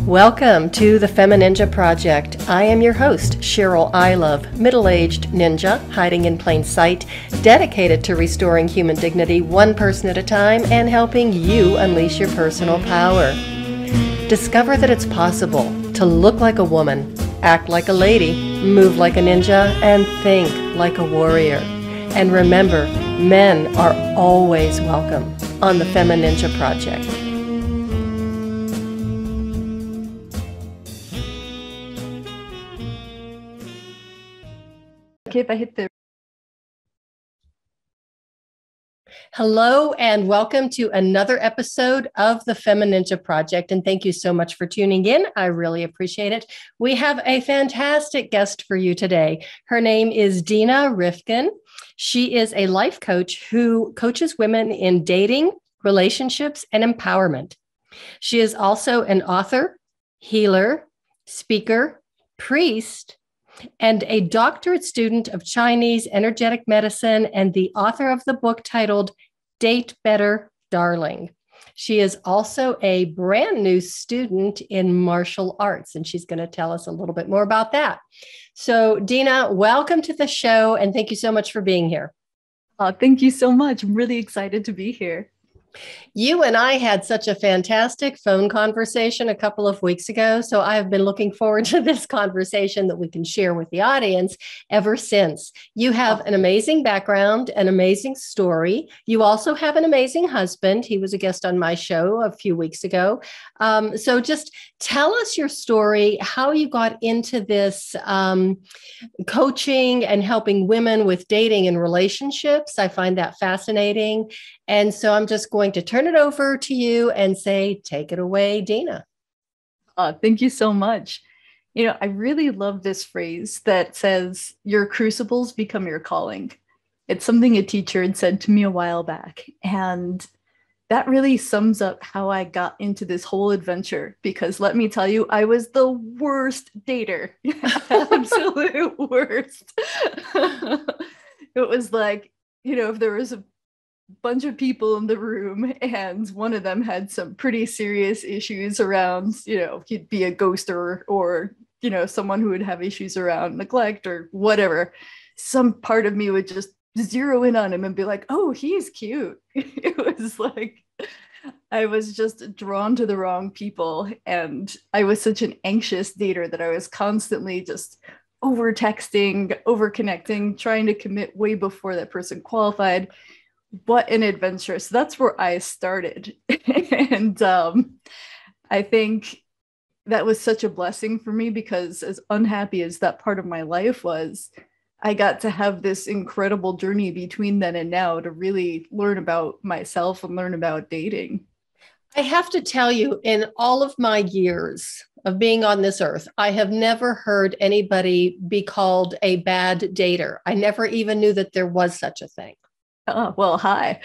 Welcome to the FemiNinja Project. I am your host, Cheryl I Love, middle-aged ninja hiding in plain sight, dedicated to restoring human dignity one person at a time and helping you unleash your personal power. Discover that it's possible to look like a woman, act like a lady, move like a ninja, and think like a warrior. And remember, men are always welcome on the FemiNinja Project. Okay, if I hit the... Hello and welcome to another episode of the FemiNinja Project. And thank you so much for tuning in. I really appreciate it. We have a fantastic guest for you today. Her name is Dina Rifkin. She is a life coach who coaches women in dating, relationships, and empowerment. She is also an author, healer, speaker, priest, and a doctorate student of Chinese energetic medicine and the author of the book titled Date Better, Darling. She is also a brand new student in martial arts, and she's going to tell us a little bit more about that. So, Dina, welcome to the show, and thank you so much for being here. Thank you so much. I'm really excited to be here. You and I had such a fantastic phone conversation a couple of weeks ago. So I've been looking forward to this conversation that we can share with the audience ever since. You have an amazing background, an amazing story. You also have an amazing husband. He was a guest on my show a few weeks ago. So just tell us your story, how you got into this coaching and helping women with dating and relationships. I find that fascinating. And so I'm just going to turn it over to you and say, take it away, Dina. Thank you so much. You know, I really love this phrase that says, your crucibles become your calling. It's something a teacher had said to me a while back. And that really sums up how I got into this whole adventure, because let me tell you, I was the worst dater. Absolute worst. It was like, you know, if there was a bunch of people in the room and one of them had some pretty serious issues around, you know, he'd be a ghoster or, you know, someone who would have issues around neglect or whatever, some part of me would just zero in on him and be like, oh, he's cute. It was like, I was just drawn to the wrong people. And I was such an anxious dater that I was constantly just over texting, over connecting, trying to commit way before that person qualified. What an adventure. So that's where I started. And I think that was such a blessing for me, because as unhappy as that part of my life was, I got to have this incredible journey between then and now to really learn about myself and learn about dating. I have to tell you, in all of my years of being on this earth, I have never heard anybody be called a bad dater. I never even knew that there was such a thing. Oh, well, hi.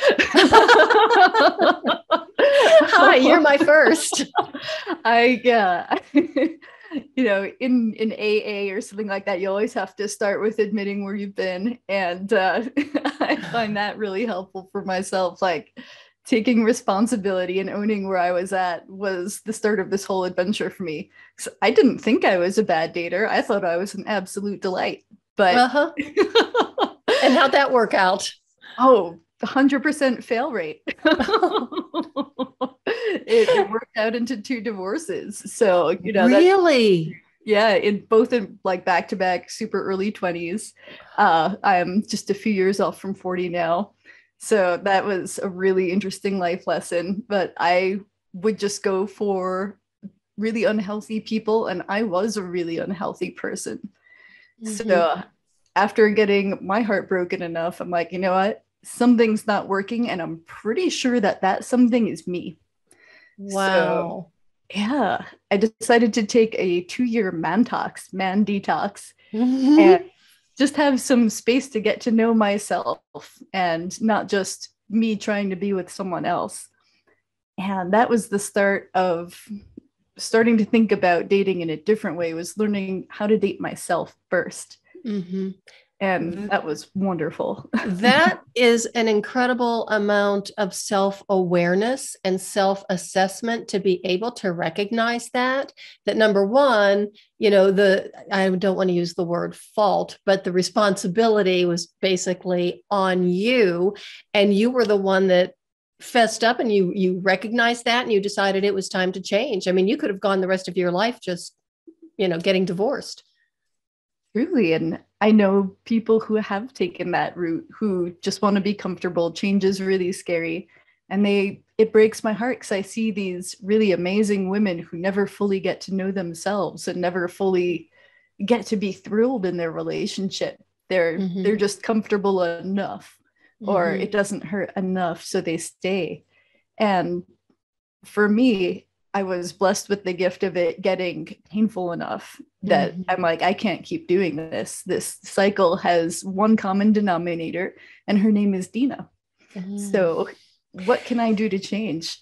Hi, you're my first. You know, in AA or something like that, you always have to start with admitting where you've been. And I find that really helpful for myself. Like, taking responsibility and owning where I was at was the start of this whole adventure for me. So I didn't think I was a bad dater. I thought I was an absolute delight. But And how'd that work out? Oh, 100% fail rate. It worked out into 2 divorces. So, you know, really? In like back-to-back super early 20s. I'm just a few years off from 40 now. So that was a really interesting life lesson. But I would just go for really unhealthy people. And I was a really unhealthy person. Mm-hmm. So after getting my heart broken enough, I'm like, you know what? Something's not working. And I'm pretty sure that something is me. Wow. So, yeah, I decided to take a 2-year man-tox, man detox, and just have some space to get to know myself and not just me trying to be with someone else. And that was the start of starting to think about dating in a different way, was learning how to date myself first. Mm-hmm. And that was wonderful. That is an incredible amount of self-awareness and self-assessment to be able to recognize that number one, I don't want to use the word fault, but the responsibility was basically on you. And you were the one that fessed up, and you recognized that, and you decided it was time to change. I mean, you could have gone the rest of your life just, getting divorced. Truly. And I know people who have taken that route who just want to be comfortable. Change is really scary. And it breaks my heart because I see these really amazing women who never fully get to know themselves and never fully get to be thrilled in their relationship. They're just comfortable enough, or it doesn't hurt enough, so they stay. And for me, I was blessed with the gift of it getting painful enough that I'm like, I can't keep doing this. This cycle has one common denominator, and her name is Dina. So what can I do to change?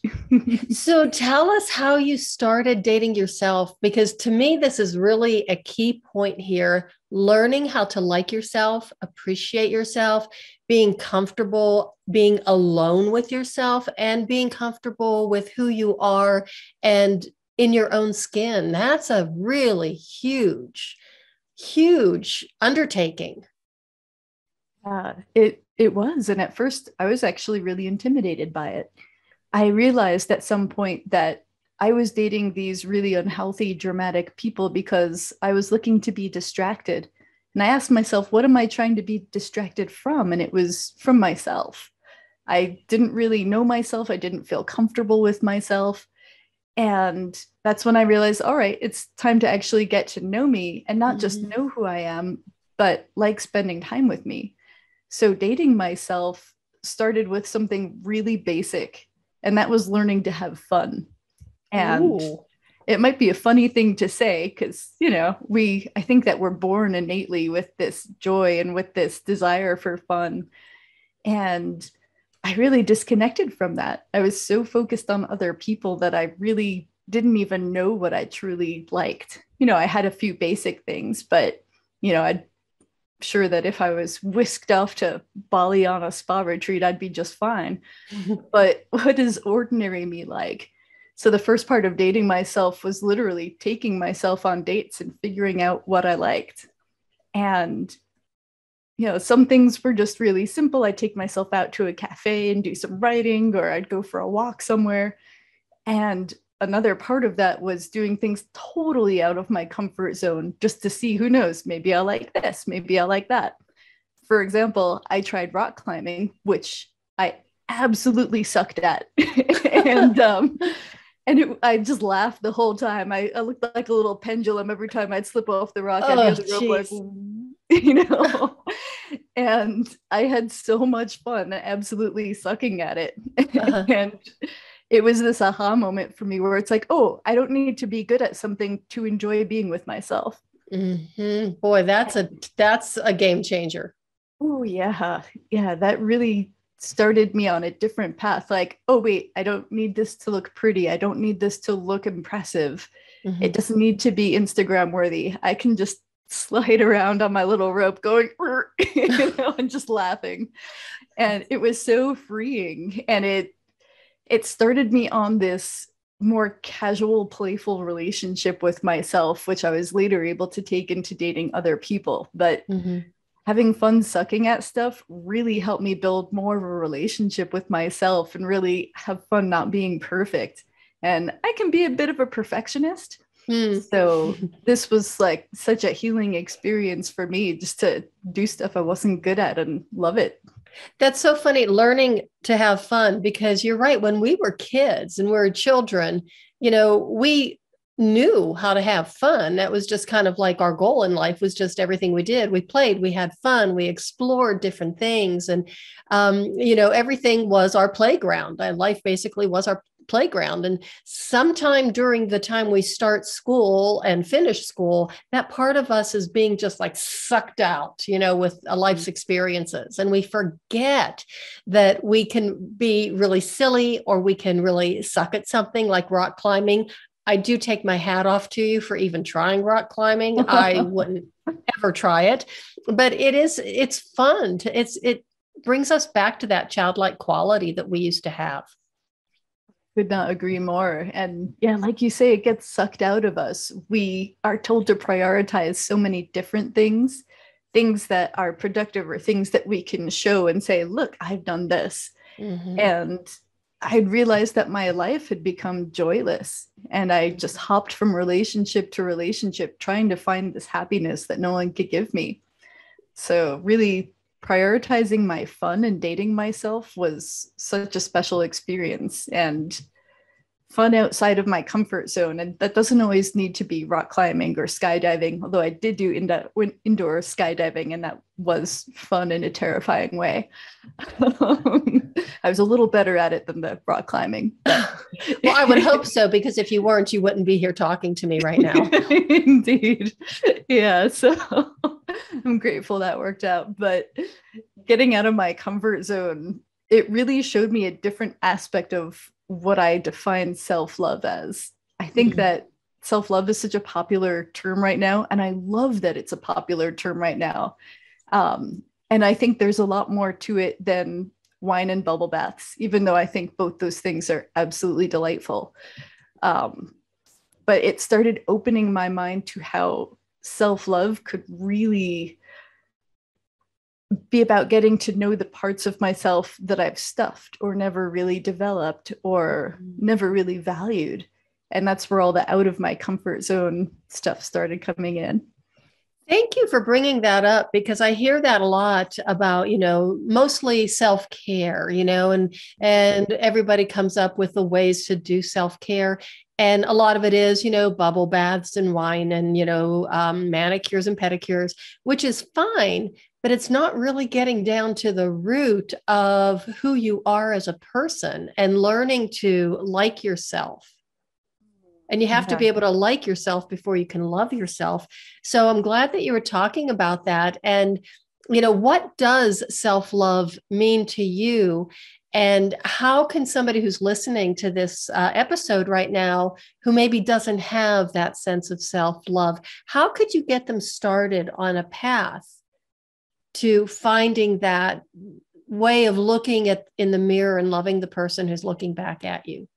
So tell us how you started dating yourself, because to me, this is really a key point here. Learning how to like yourself, appreciate yourself, being comfortable, being alone with yourself, and being comfortable with who you are and in your own skin. That's a really huge, huge undertaking. It was. And at first, I was actually really intimidated by it. I realized at some point that I was dating these really unhealthy, dramatic people because I was looking to be distracted. And I asked myself, what am I trying to be distracted from? And it was from myself. I didn't really know myself. I didn't feel comfortable with myself. And that's when I realized, all right, it's time to actually get to know me and not just know who I am, but like spending time with me. So dating myself started with something really basic, and that was learning to have fun. And it might be a funny thing to say because, I think that we're born innately with this joy and with this desire for fun. And I really disconnected from that. I was so focused on other people that I really didn't even know what I truly liked. I had a few basic things, but, I'd sure that if I was whisked off to Bali on a spa retreat, I'd be just fine. But what does ordinary me like? So the first part of dating myself was literally taking myself on dates and figuring out what I liked. And, some things were just really simple. I'd take myself out to a cafe and do some writing, or I'd go for a walk somewhere. And another part of that was doing things totally out of my comfort zone just to see, who knows, maybe I like this, maybe I like that. For example, I tried rock climbing, which I absolutely sucked at. I just laughed the whole time. I looked like a little pendulum every time I'd slip off the rock. I'd be on the rope like, and I had so much fun absolutely sucking at it. And it was this aha moment for me where it's like, oh, I don't need to be good at something to enjoy being with myself. Boy, that's a game changer. Oh, yeah. Yeah, that really started me on a different path. Like, oh, wait, I don't need this to look pretty. I don't need this to look impressive. It doesn't need to be Instagram worthy. I can just slide around on my little rope going, and just laughing. And it was so freeing. And it started me on this more casual, playful relationship with myself, which I was later able to take into dating other people. But having fun sucking at stuff really helped me build more of a relationship with myself and really have fun not being perfect. And I can be a bit of a perfectionist. So this was like such a healing experience for me, just to do stuff I wasn't good at and love it. That's so funny, learning to have fun, because you're right. When we were kids and we were children, we knew how to have fun. That was just kind of like our goal in life, was just everything we did. We played, we had fun, we explored different things. And, everything was our playground. Life basically was our playground. And sometime during the time we start school and finish school, that part of us is being just like sucked out, with a life's experiences. And we forget that we can be really silly, or we can really suck at something like rock climbing, I do take my hat off to you for even trying rock climbing. I wouldn't ever try it, but it's fun. It brings us back to that childlike quality that we used to have. Could not agree more. And yeah, like you say, it gets sucked out of us. We are told to prioritize so many different things, things that are productive or things that we can show and say, look, I've done this. Mm-hmm. And I'd realized that my life had become joyless. And I just hopped from relationship to relationship, trying to find this happiness that no one could give me. So really prioritizing my fun and dating myself was such a special experience, and fun outside of my comfort zone. And that doesn't always need to be rock climbing or skydiving, although I did do indoor skydiving, and that was fun in a terrifying way. I was a little better at it than the rock climbing. But... Well, I would hope so, because if you weren't, you wouldn't be here talking to me right now. Indeed. Yeah. So I'm grateful that worked out. But getting out of my comfort zone, it really showed me a different aspect of what I define self-love as. I think that self-love is such a popular term right now, and I love that it's a popular term right now. And I think there's a lot more to it than wine and bubble baths, even though I think both those things are absolutely delightful. But it started opening my mind to how self-love could really be about getting to know the parts of myself that I've stuffed or never really developed or never really valued. And that's where all the out of my comfort zone stuff started coming in. Thank you for bringing that up, because I hear that a lot about, mostly self-care, and everybody comes up with the ways to do self-care. And a lot of it is, bubble baths and wine and, manicures and pedicures, which is fine, but it's not really getting down to the root of who you are as a person and learning to like yourself. And you have to be able to like yourself before you can love yourself. So I'm glad that you were talking about that. And, what does self-love mean to you? And how can somebody who's listening to this episode right now, who maybe doesn't have that sense of self-love, how could you get them started on a path to finding that way of looking in the mirror and loving the person who's looking back at you?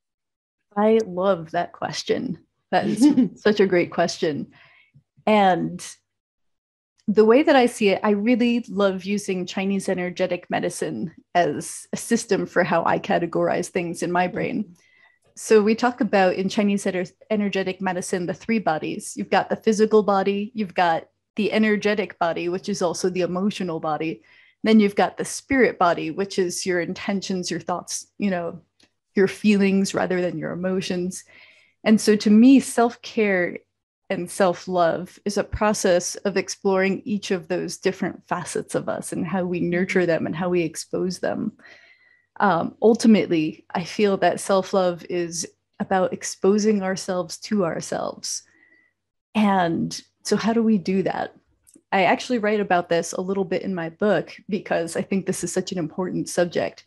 I love that question. That is such a great question. And the way that I see it, I really love using Chinese energetic medicine as a system for how I categorize things in my brain. So we talk about in Chinese energetic medicine, the three bodies. You've got the physical body, you've got the energetic body, which is also the emotional body. Then you've got the spirit body, which is your intentions, your thoughts, your feelings rather than your emotions. And so to me, self-care and self-love is a process of exploring each of those different facets of us and how we nurture them and how we expose them. Ultimately, I feel that self-love is about exposing ourselves to ourselves. And so how do we do that? I actually write about this a little bit in my book because I think this is such an important subject.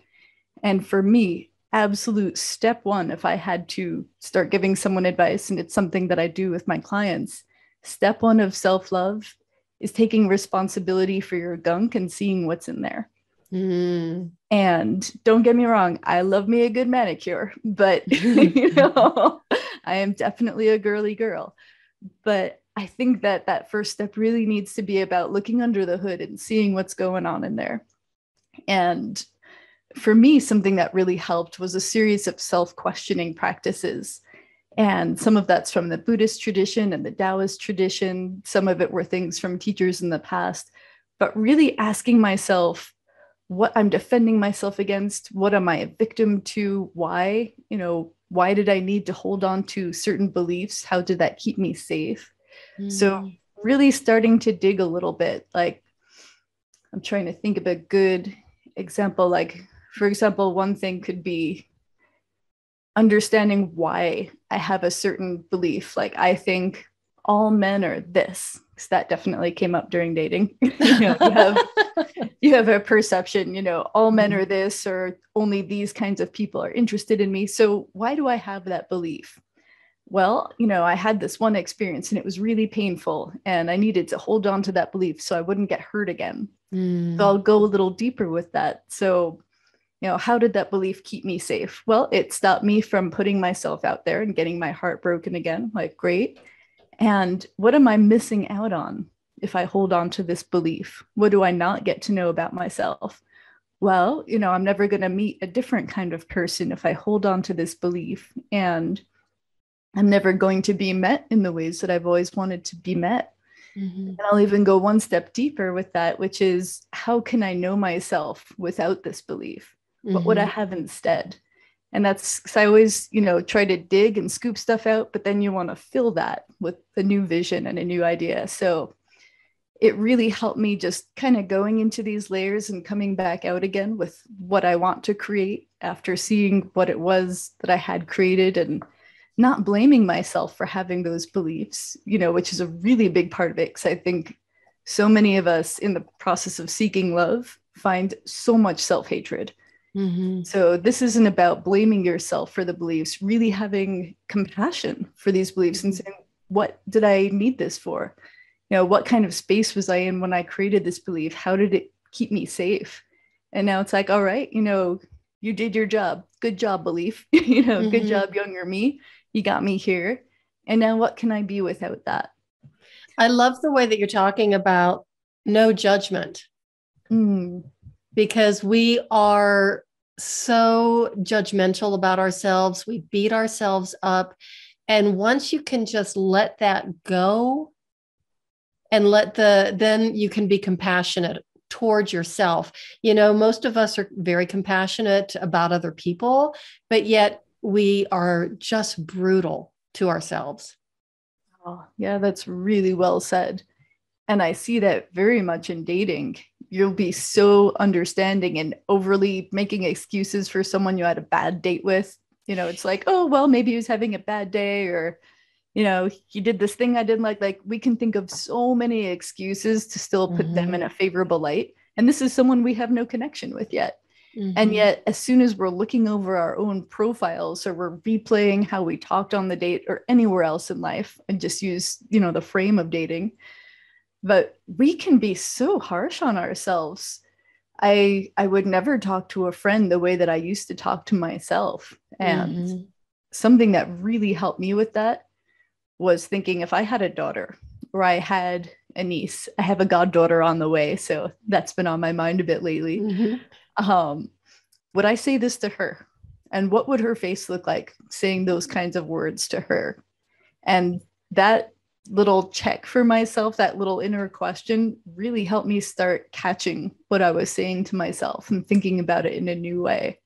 And for me, absolute step one, if I had to start giving someone advice, and it's something that I do with my clients, step one of self-love is taking responsibility for your gunk and seeing what's in there. And don't get me wrong, I love me a good manicure, but I am definitely a girly girl. But I think that first step really needs to be about looking under the hood and seeing what's going on in there. And for me, something that really helped was a series of self-questioning practices. And some of that's from the Buddhist tradition and the Taoist tradition. Some of it were things from teachers in the past, but really asking myself what I'm defending myself against. What am I a victim to? Why? Why did I need to hold on to certain beliefs? How did that keep me safe? So really starting to dig a little bit. Like, I'm trying to think of a good example. Like, for example, one thing could be understanding why I have a certain belief. Like, I think all men are this, because that definitely came up during dating. You have a perception, all men are this, or only these kinds of people are interested in me. So why do I have that belief? Well, I had this one experience and it was really painful and I needed to hold on to that belief so I wouldn't get hurt again. So I'll go a little deeper with that. So, how did that belief keep me safe? Well, it stopped me from putting myself out there and getting my heart broken again. Like, great. And what am I missing out on if I hold on to this belief? What do I not get to know about myself? Well, I'm never going to meet a different kind of person if I hold on to this belief. And I'm never going to be met in the ways that I've always wanted to be met. Mm-hmm. And I'll even go one step deeper with that, which is, how can I know myself without this belief? Mm-hmm. What would I have instead? And that's because I always, try to dig and scoop stuff out, but then you want to fill that with a new vision and a new idea. So it really helped me just kind of going into these layers and coming back out again with what I want to create after seeing what it was that I had created, and not blaming myself for having those beliefs, which is a really big part of it. Because I think so many of us in the process of seeking love find so much self-hatred. Mm-hmm. So this isn't about blaming yourself for the beliefs, really having compassion for these beliefs and saying, what did I need this for? What kind of space was I in when I created this belief? How did it keep me safe? And now it's like, all right, you did your job. Good job, belief. Mm-hmm. Good job, younger me. You got me here. And now what can I be without that? I love the way that you're talking about no judgment. Because we are so judgmental about ourselves. We beat ourselves up. And once you can just let that go and then you can be compassionate towards yourself. Most of us are very compassionate about other people, but yet we are just brutal to ourselves. Oh, yeah, that's really well said. And I see that very much in dating. You'll be so understanding and overly making excuses for someone you had a bad date with. It's like, oh, well, maybe he was having a bad day, or, he did this thing I didn't like. Like, we can think of so many excuses to still put them in a favorable light. And this is someone we have no connection with yet. Mm-hmm. And yet, as soon as we're looking over our own profiles, or we're replaying how we talked on the date or anywhere else in life, and just use, the frame of dating, but we can be so harsh on ourselves. I would never talk to a friend the way that I used to talk to myself. And something that really helped me with that was thinking, if I had a daughter or I had a niece, I have a goddaughter on the way, so that's been on my mind a bit lately. Would I say this to her? And what would her face look like saying those kinds of words to her? And that little check for myself, that little inner question, really helped me start catching what I was saying to myself and thinking about it in a new way.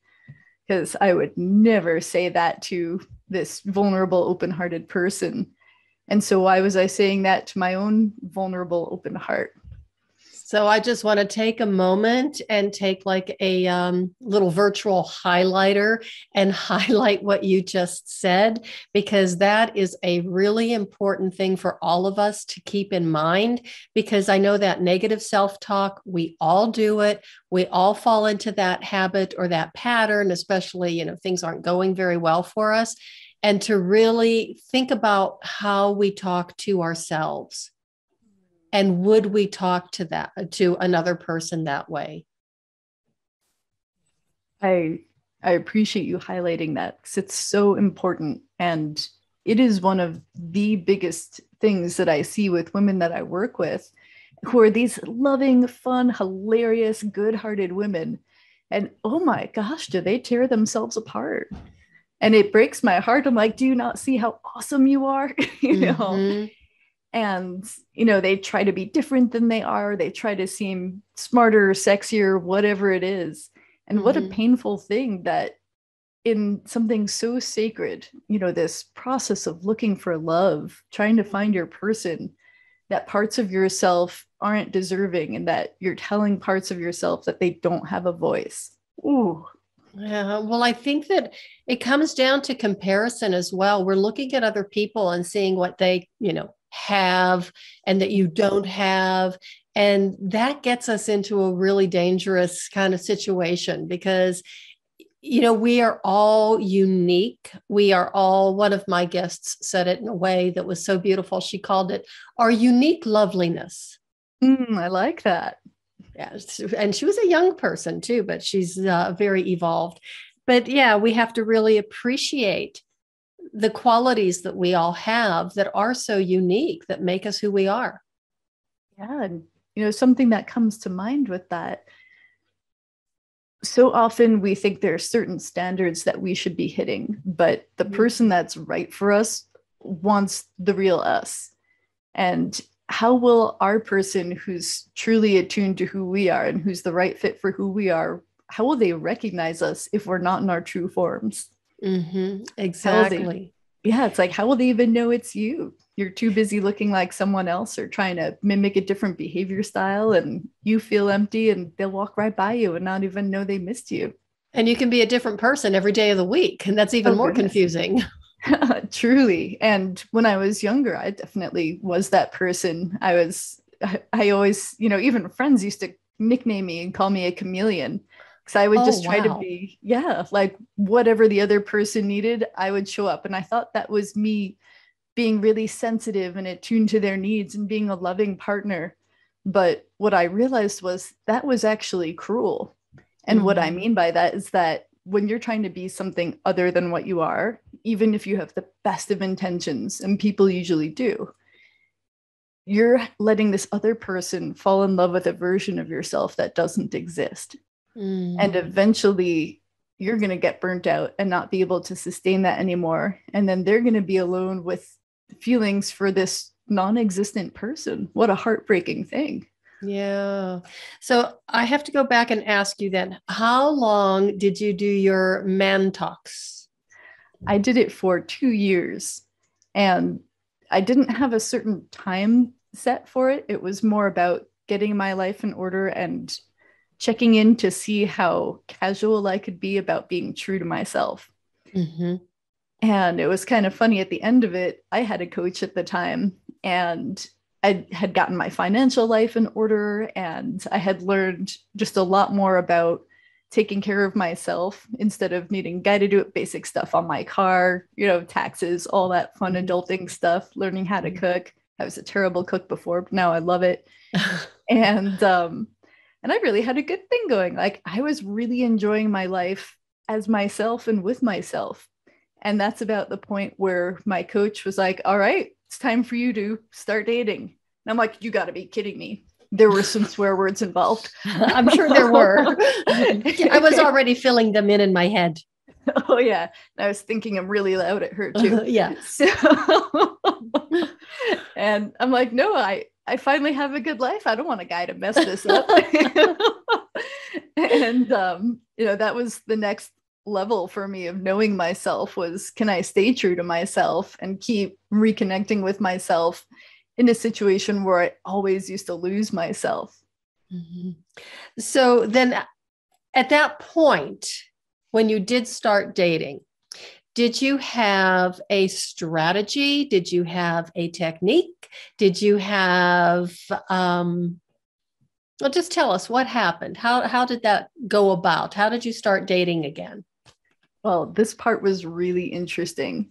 Because I would never say that to this vulnerable, open-hearted person. And so why was I saying that to my own vulnerable, open heart? So I just want to take a moment and take like a little virtual highlighter and highlight what you just said, because that is a really important thing for all of us to keep in mind, because I know that negative self-talk, we all do it. We all fall into that habit or that pattern, especially, things aren't going very well for us. And to really think about how we talk to ourselves. And would we talk to another person that way? I appreciate you highlighting that, because it's so important. And it is one of the biggest things that I see with women that I work with, who are these loving, fun, hilarious, good-hearted women. And oh my gosh, do they tear themselves apart? And it breaks my heart. I'm like, do you not see how awesome you are? And, they try to be different than they are. They try to seem smarter, sexier, whatever it is. And what a painful thing that in something so sacred, this process of looking for love, trying to find your person, that parts of yourself aren't deserving, and that you're telling parts of yourself that they don't have a voice. Ooh. Yeah, well, I think that it comes down to comparison as well. We're looking at other people and seeing what they, have and that you don't have. And that gets us into a really dangerous kind of situation, because we are all unique. We are all, one of my guests said it in a way that was so beautiful. She called it our unique loveliness. I like that. Yeah. And she was a young person too, but she's very evolved. But yeah, we have to really appreciate the qualities that we all have that are so unique, that make us who we are. Yeah. And, something that comes to mind with that, so often we think there are certain standards that we should be hitting, but the person that's right for us wants the real us. And how will our person who's truly attuned to who we are and who's the right fit for who we are, how will they recognize us if we're not in our true forms? Exactly. It's like, how will they even know it's you? You're too busy looking like someone else or trying to mimic a different behavior style, and you feel empty and they'll walk right by you and not even know they missed you. And you can be a different person every day of the week. And that's even more confusing. Truly. And when I was younger, I definitely was that person. I always, even friends used to nickname me and call me a chameleon, because I would just try to be, like whatever the other person needed, I would show up. And I thought that was me being really sensitive and attuned to their needs and being a loving partner. But what I realized was that was actually cruel. And what I mean by that is that when you're trying to be something other than what you are, even if you have the best of intentions, and people usually do, you're letting this other person fall in love with a version of yourself that doesn't exist. And eventually you're going to get burnt out and not be able to sustain that anymore. And then they're going to be alone with feelings for this non-existent person. What a heartbreaking thing. Yeah. So I have to go back and ask you then, how long did you do your man-tox? I did it for 2 years, and I didn't have a certain time set for it. It was more about getting my life in order and checking in to see how casual I could be about being true to myself. And it was kind of funny at the end of it. I had a coach at the time, and I had gotten my financial life in order, and I had learned just a lot more about taking care of myself instead of needing guy to do it, basic stuff on my car, taxes, all that fun adulting stuff, learning how to cook. I was a terrible cook before, but now I love it. And I really had a good thing going. Like, I was really enjoying my life as myself and with myself. And that's about the point where my coach was like, all right, it's time for you to start dating. And I'm like, you got to be kidding me. There were some swear words involved. I'm sure there were. I was already filling them in my head. Oh, yeah. And I was thinking them really loud at her, too. Yeah. So, and I'm like, no, I finally have a good life. I don't want a guy to mess this up. And, that was the next level for me of knowing myself was, can I stay true to myself and keep reconnecting with myself in a situation where I always used to lose myself? So then at that point, when you did start dating, did you have a strategy? Did you have a technique? Did you have, well, just tell us what happened. How did that go about? How did you start dating again? Well, this part was really interesting.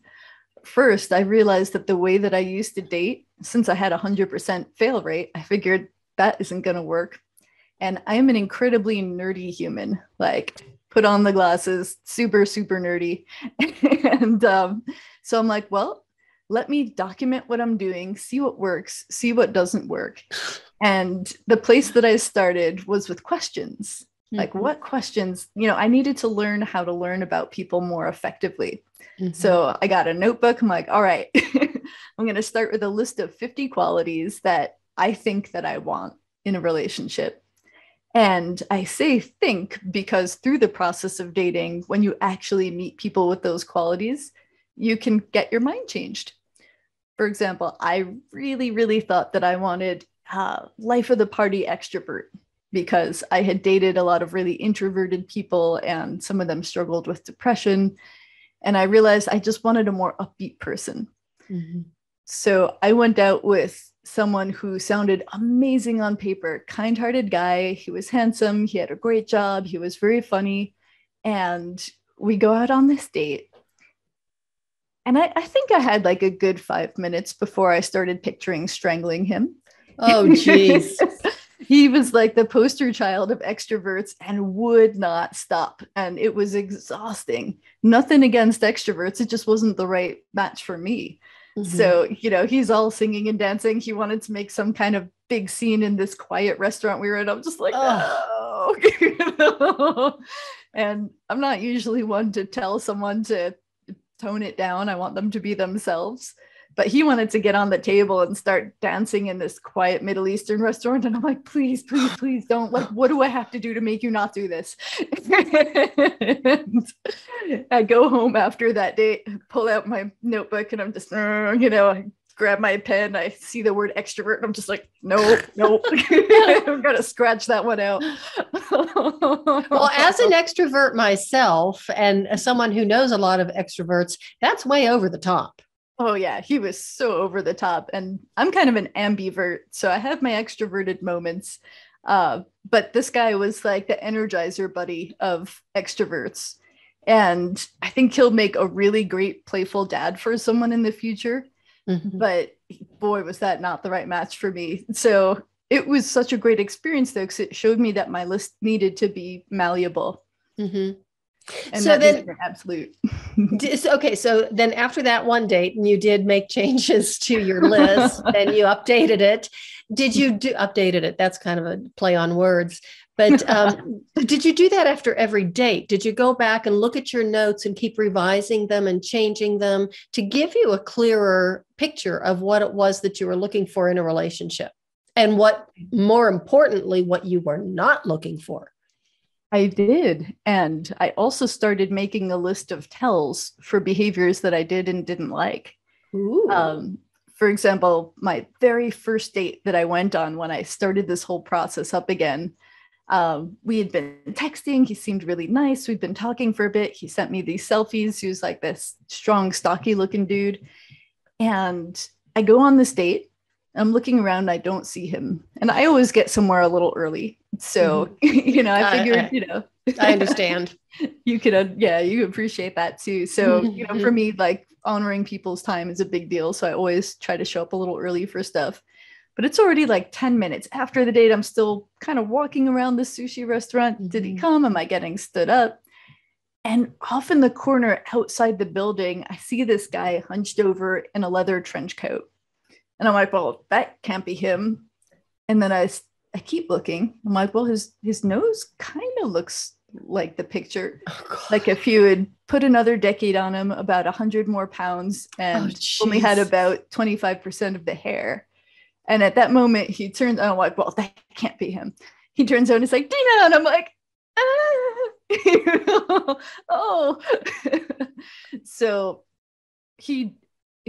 First, I realized that the way that I used to date, since I had 100% fail rate, I figured that isn't going to work. And I'm an incredibly nerdy human, like put on the glasses, super, super nerdy. And so I'm like, well, let me document what I'm doing, see what works, see what doesn't work. And the place that I started was with questions. Like, what questions, I needed to learn how to learn about people more effectively. So I got a notebook. I'm like, all right, I'm going to start with a list of 50 qualities that I think that I want in a relationship. And I say think because through the process of dating, when you actually meet people with those qualities, you can get your mind changed. For example, I really, really thought that I wanted life of the party extrovert, because I had dated a lot of really introverted people and some of them struggled with depression. And I realized I just wanted a more upbeat person. So I went out with someone who sounded amazing on paper, kind-hearted guy. He was handsome. He had a great job. He was very funny. And we go out on this date. And I think I had like a good 5 minutes before I started picturing strangling him. Oh, geez. He was like the poster child of extroverts and would not stop. And it was exhausting. Nothing against extroverts. It just wasn't the right match for me. Mm-hmm. So, you know, he's all singing and dancing. He wanted to make some kind of big scene in this quiet restaurant we were in. I'm just like, oh. No. And I'm not usually one to tell someone to tone it down. I want them to be themselves. But he wanted to get on the table and start dancing in this quiet Middle Eastern restaurant. And I'm like, please, please, please don't. Like, what do I have to do to make you not do this? I go home after that date, pull out my notebook, and I'm just, you know, I grab my pen. I see the word extrovert, and I'm just like, nope. I've got to scratch that one out. Well, as an extrovert myself, and as someone who knows a lot of extroverts, that's way over the top. Oh yeah, he was so over the top. And I'm kind of an ambivert, so I have my extroverted moments. But this guy was like the energizer buddy of extroverts. And I think he'll make a really great playful dad for someone in the future. Mm-hmm. But boy, was that not the right match for me. So it was such a great experience though, because it showed me that my list needed to be malleable. Mm-hmm. And so then absolute. Okay. So then after that one date, and you did make changes to your list and you updated it. Did you updated it? That's kind of a play on words, but did you do that after every date? Did you go back and look at your notes and keep revising them and changing them to give you a clearer picture of what it was that you were looking for in a relationship? And what, more importantly, what you were not looking for? I did. And I also started making a list of tells for behaviors that I did and didn't like. For example, my very first date that I went on when I started this whole process up again, we had been texting. He seemed really nice. We'd been talking for a bit. He sent me these selfies. He was like this strong, stocky looking dude. And I go on this date. I'm looking around, I don't see him. And I always get somewhere a little early. So, you know, I figured, you know. I understand. You could, you appreciate that too. So, you know, for me, like honoring people's time is a big deal. So I always try to show up a little early for stuff. But it's already like 10 minutes after the date. I'm still kind of walking around the sushi restaurant. Mm-hmm. Did he come? Am I getting stood up? And off in the corner outside the building, I see this guy hunched over in a leather trench coat. And I'm like, well, that can't be him. And then I keep looking. I'm like, well, his nose kind of looks like the picture. Oh, like if you had put another decade on him, about 100 more pounds, and only had about 25% of the hair. And at that moment, he turns, and I'm like, well, that can't be him. He turns out and he's like, Dina. And I'm like, oh. So he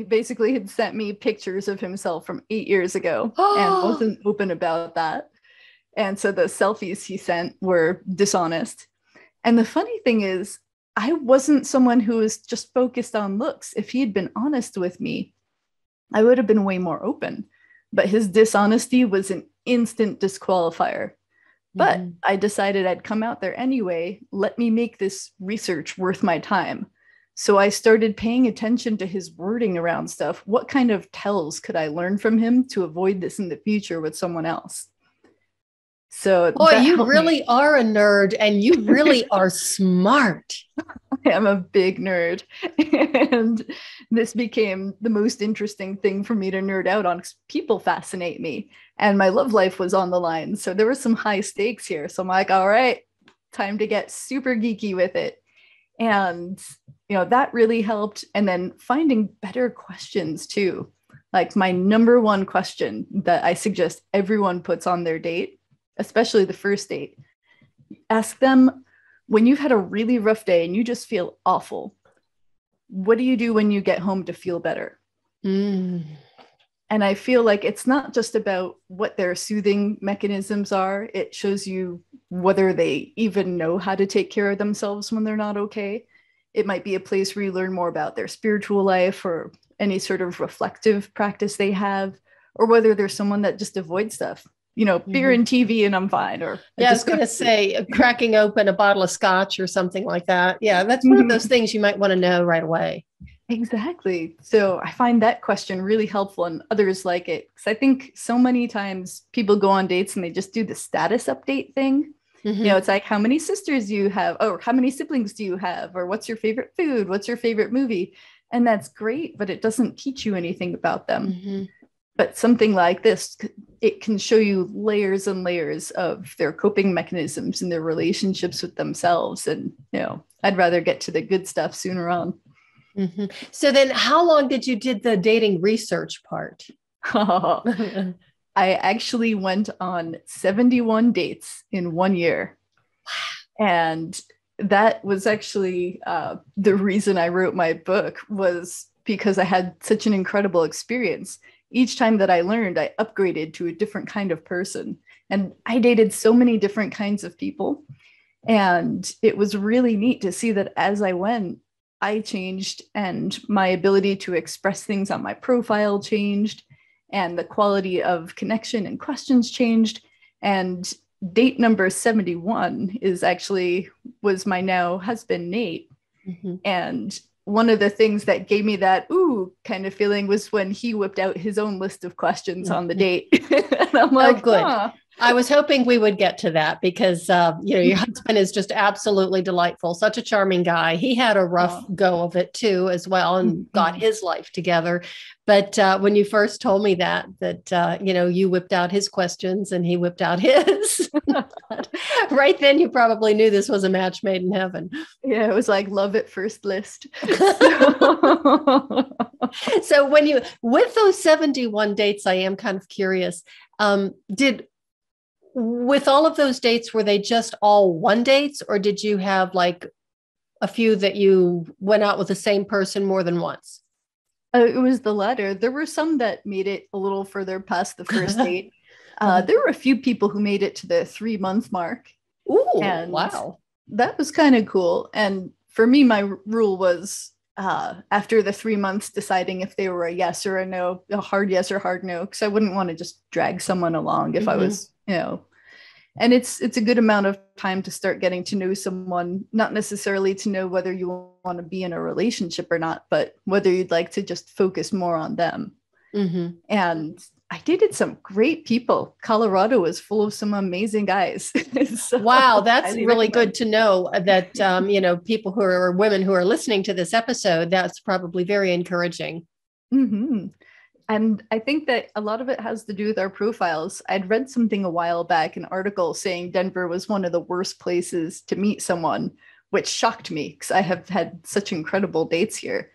basically had sent me pictures of himself from 8 years ago and wasn't open about that. And so the selfies he sent were dishonest. And the funny thing is, I wasn't someone who was just focused on looks. If he had been honest with me, I would have been way more open. But his dishonesty was an instant disqualifier. But I decided I'd come out there anyway. Let me make this research worth my time. So I started paying attention to his wording around stuff. What kind of tells could I learn from him to avoid this in the future with someone else? So boy, you really are a nerd, and you really are smart. I am a big nerd. And this became the most interesting thing for me to nerd out on, because people fascinate me. And my love life was on the line. So there were some high stakes here. So I'm like, all right, time to get super geeky with it. And, you know, that really helped. And then finding better questions too. Like my number one question that I suggest everyone puts on their date, especially the first date, ask them, when you've had a really rough day and you just feel awful, what do you do when you get home to feel better? And I feel like it's not just about what their soothing mechanisms are. It shows you whether they even know how to take care of themselves when they're not okay. It might be a place where you learn more about their spiritual life or any sort of reflective practice they have, or whether there's someone that just avoids stuff. beer and TV and I'm fine. Or yeah, I was going to say cracking open a bottle of scotch or something like that. Yeah, that's one of those things you might want to know right away. Exactly. So I find that question really helpful and others like it. Because I think so many times people go on dates and they just do the status update thing. It's like, how many sisters do you have? Or how many siblings do you have? Or what's your favorite food? What's your favorite movie? And that's great, but it doesn't teach you anything about them. But something like this, it can show you layers and layers of their coping mechanisms and their relationships with themselves. And, I'd rather get to the good stuff sooner on. So then how long did you did the dating research part? I actually went on 71 dates in 1 year. And that was actually the reason I wrote my book, was because I had such an incredible experience. Each time that I learned, I upgraded to a different kind of person. And I dated so many different kinds of people. And it was really neat to see that as I went, I changed and my ability to express things on my profile changed and the quality of connection and questions changed. And date number 71 was my now husband, Nate. And one of the things that gave me that ooh kind of feeling was when he whipped out his own list of questions on the date. And I'm like, oh, good. I was hoping we would get to that because, your husband is just absolutely delightful. Such a charming guy. He had a rough go of it too, as well, and got his life together. But when you first told me that, you whipped out his questions and he whipped out his, right then you probably knew this was a match made in heaven. Yeah, it was like love at first list. So with those 71 dates, I am kind of curious, with all of those dates, were they just all one dates, or did you have like a few that you went out with the same person more than once? It was the latter. There were some that made it a little further past the first date. There were a few people who made it to the 3-month mark. Ooh, wow. That was kind of cool. And for me, my rule was after the 3 months, deciding if they were a yes or a no, a hard yes or hard no, because I wouldn't want to just drag someone along if I was, and it's a good amount of time to start getting to know someone, not necessarily to know whether you want to be in a relationship or not, but whether you'd like to just focus more on them. And I dated some great people. Colorado was full of some amazing guys. So wow, that's really good to know that, people who are women who are listening to this episode, that's probably very encouraging. And I think that a lot of it has to do with our profiles. I'd read something a while back, an article saying Denver was one of the worst places to meet someone, which shocked me because I have had such incredible dates here.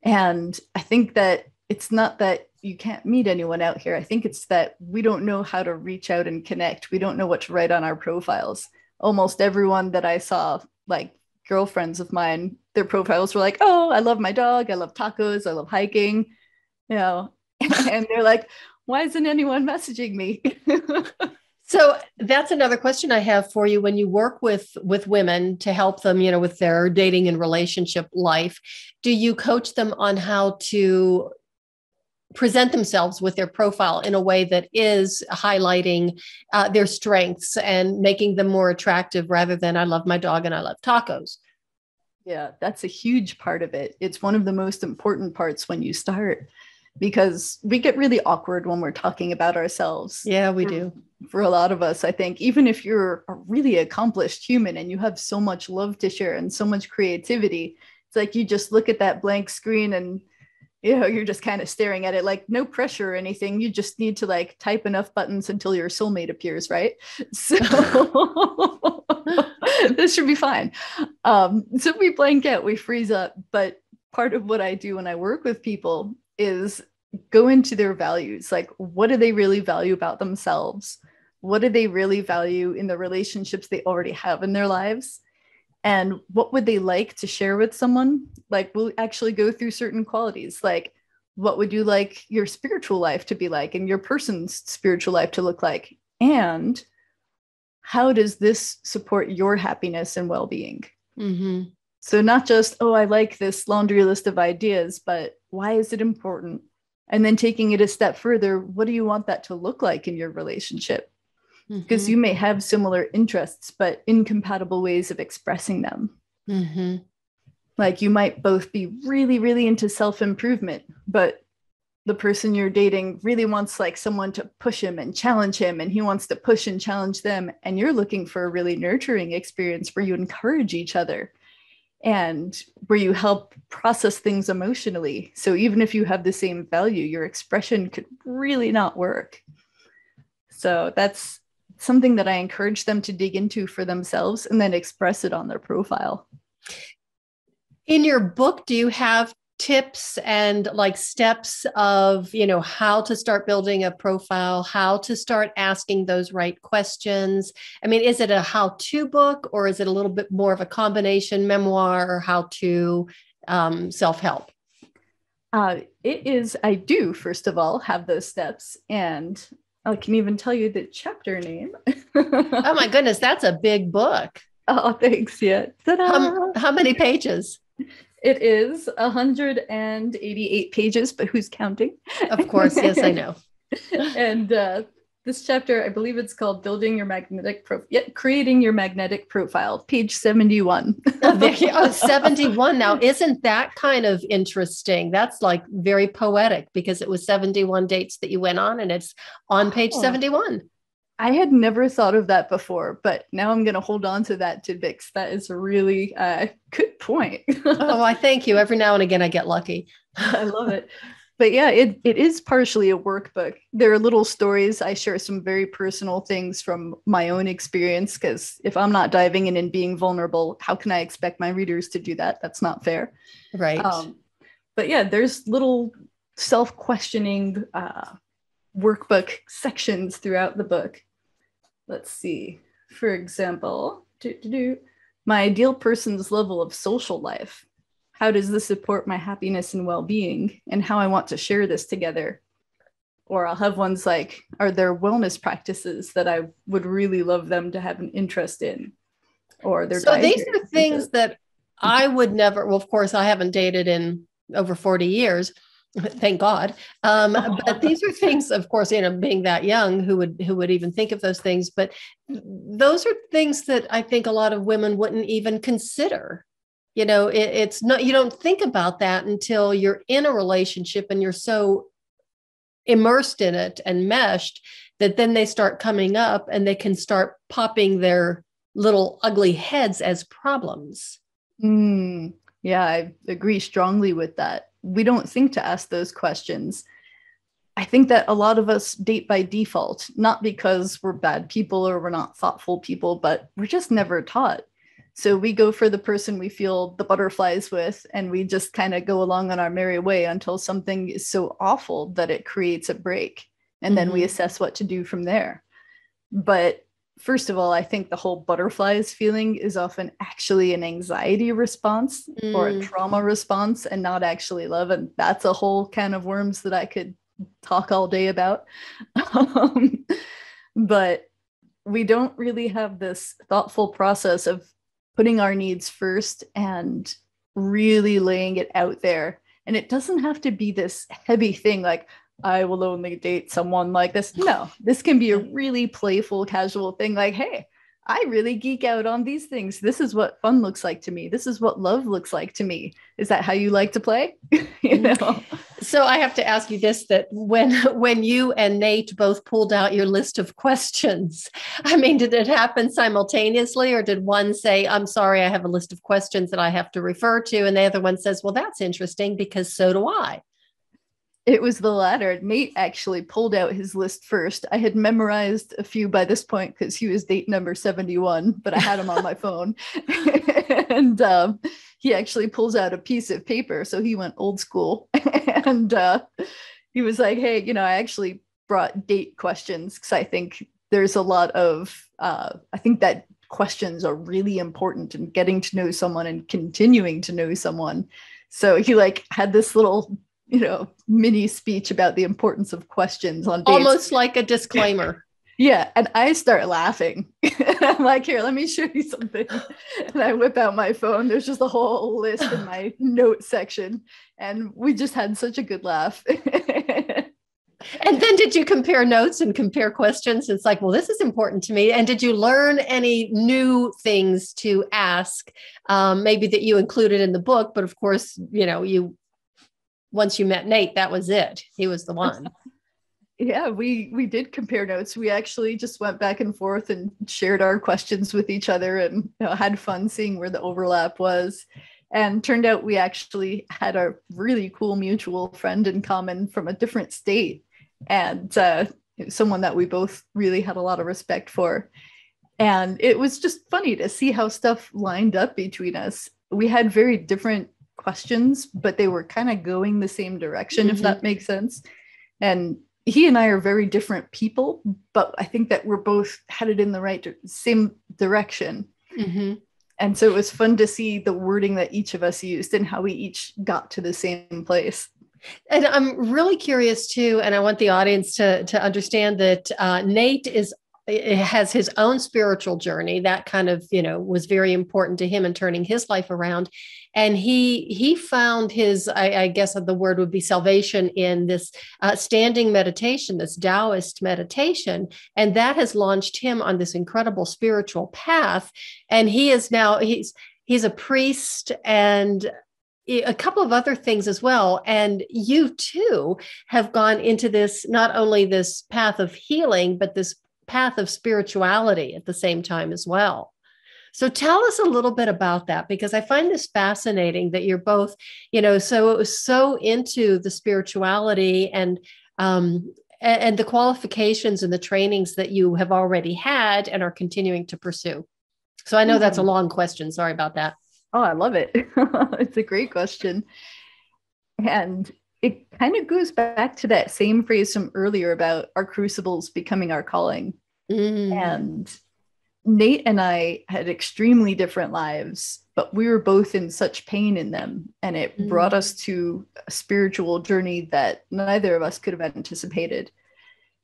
And I think that it's not that you can't meet anyone out here. I think it's that we don't know how to reach out and connect. We don't know what to write on our profiles. Almost everyone that I saw, like girlfriends of mine, their profiles were like, oh, I love my dog. I love tacos. I love hiking, and they're like, why isn't anyone messaging me? So that's another question I have for you. When you work with women to help them, with their dating and relationship life, do you coach them on how to present themselves with their profile in a way that is highlighting their strengths and making them more attractive rather than I love my dog and I love tacos? Yeah, that's a huge part of it. It's one of the most important parts when you start, because we get really awkward when we're talking about ourselves. Yeah, we do. For a lot of us, I think, even if you're a really accomplished human and you have so much love to share and so much creativity, it's like you just look at that blank screen and you're just kind of staring at it, like no pressure or anything. You just need to like type enough buttons until your soulmate appears, right? So this should be fine. So we blank out, we freeze up. But part of what I do when I work with people is go into their values. Like, what do they really value about themselves? What do they really value in the relationships they already have in their lives? And what would they like to share with someone? Like, we'll actually go through certain qualities. Like, what would you like your spiritual life to be like and your person's spiritual life to look like? And how does this support your happiness and well-being? So not just, oh, I like this laundry list of ideas, but why is it important? And then taking it a step further, what do you want that to look like in your relationship? because you may have similar interests, but incompatible ways of expressing them. Like you might both be really, really into self-improvement, but the person you're dating really wants like someone to push him and challenge him, and he wants to push and challenge them. And you're looking for a really nurturing experience where you encourage each other and where you help process things emotionally. So even if you have the same value, your expression could really not work. So that's something that I encourage them to dig into for themselves and then express it on their profile. In your book, do you have tips and like steps of, you know, how to start building a profile, how to start asking those right questions? I mean, is it a how-to book, or is it a little bit more of a combination memoir or how-to self-help? It is, I do, first of all, have those steps, and I can even tell you the chapter name. Oh my goodness, that's a big book. Oh, thanks. Yeah. How many pages? It is 188 pages, but who's counting? Of course. Yes, I know. And this chapter, I believe it's called Creating Your Magnetic Profile, page 71. Oh, 71. Now, isn't that kind of interesting? That's like very poetic, because it was 71 dates that you went on, and it's on page 71. I had never thought of that before, but now I'm going to hold on to that tidbit. That is a really good point. Oh, I thank you. Every now and again, I get lucky. I love it. But yeah, it is partially a workbook. There are little stories. I share some very personal things from my own experience, because if I'm not diving in and being vulnerable, how can I expect my readers to do that? That's not fair. Right. But yeah, there's little self-questioning workbook sections throughout the book. Let's see. For example, my ideal person's level of social life. How does this support my happiness and well-being, and how I want to share this together? Or I'll have ones like, are there wellness practices that I would really love them to have an interest in? Or their So these are things that I would never, well, of course, I haven't dated in over 40 years. Thank God. But these are things, of course, you know, being that young, who would even think of those things. But those are things that I think a lot of women wouldn't even consider. You know, it's not, you don't think about that until you're in a relationship and you're so immersed in it and meshed that then they start coming up and they can start popping their little ugly heads as problems. Yeah, I agree strongly with that. We don't think to ask those questions. I think that a lot of us date by default, not because we're bad people or we're not thoughtful people, but we're just never taught. So we go for the person we feel the butterflies with, and we just kind of go along on our merry way until something is so awful that it creates a break. And then we assess what to do from there. But first of all, I think the whole butterflies feeling is often actually an anxiety response or a trauma response, and not actually love. And that's a whole can of worms that I could talk all day about. But we don't really have this thoughtful process of putting our needs first and really laying it out there. And it doesn't have to be this heavy thing like, I will only date someone like this. No, this can be a really playful, casual thing like, hey, I really geek out on these things. This is what fun looks like to me. This is what love looks like to me. Is that how you like to play? You know? So I have to ask you this, that when you and Nate both pulled out your list of questions, I mean, did it happen simultaneously, or did one say, I'm sorry, I have a list of questions that I have to refer to, and the other one says, well, that's interesting because so do I? It was the latter. Nate actually pulled out his list first. I had memorized a few by this point because he was date number 71, but I had him on my phone. And he actually pulls out a piece of paper. So he went old school. And he was like, hey, you know, I actually brought date questions because I think there's a lot of, I think that questions are really important in getting to know someone and continuing to know someone. So he like had this little, you know, mini speech about the importance of questions on dates. Almost like a disclaimer. Yeah. And I start laughing. I'm like, here, let me show you something. And I whip out my phone. There's just a whole list in my note section. And we just had such a good laugh. And then did you compare notes and compare questions? It's like, well, this is important to me. And did you learn any new things to ask, maybe that you included in the book? But of course, once you met Nate, that was it. He was the one. Yeah, we did compare notes. We actually just went back and forth and shared our questions with each other, and had fun seeing where the overlap was. And turned out we actually had a really cool mutual friend in common from a different state, and someone that we both really had a lot of respect for. And it was just funny to see how stuff lined up between us. We had very different questions, but they were kind of going the same direction, if that makes sense. And he and I are very different people, but I think that we're both headed in the same direction. And so it was fun to see the wording that each of us used and how we each got to the same place. And I'm really curious too, and I want the audience to understand that Nate has his own spiritual journey that kind of, was very important to him in turning his life around. And he found his, I guess the word would be salvation in this standing meditation, this Taoist meditation. And that has launched him on this incredible spiritual path. And he is now, he's a priest and a couple of other things as well. And you too have gone into this, not only this path of healing, but this path of spirituality at the same time as well. So tell us a little bit about that, because I find this fascinating that you're both, so into the spirituality and the qualifications and the trainings that you have already had and are continuing to pursue. So I know that's a long question. Sorry about that. Oh, I love it. It's a great question. And it kind of goes back to that same phrase from earlier about our crucibles becoming our calling. And Nate and I had extremely different lives, but we were both in such pain in them. And it brought us to a spiritual journey that neither of us could have anticipated.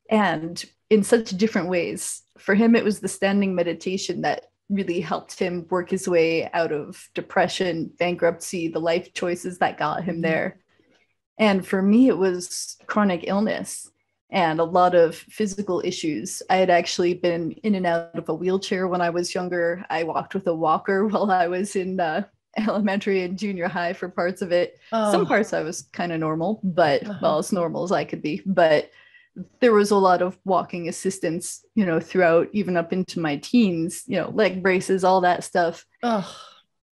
And in such different ways. For him, it was the standing meditation that really helped him work his way out of depression, bankruptcy, the life choices that got him there. And for me, it was chronic illness and a lot of physical issues. I had actually been in and out of a wheelchair when I was younger. I walked with a walker while I was in elementary and junior high for parts of it. Some parts I was kind of normal, but well, as normal as I could be. But there was a lot of walking assistance, throughout, even up into my teens, leg braces, all that stuff.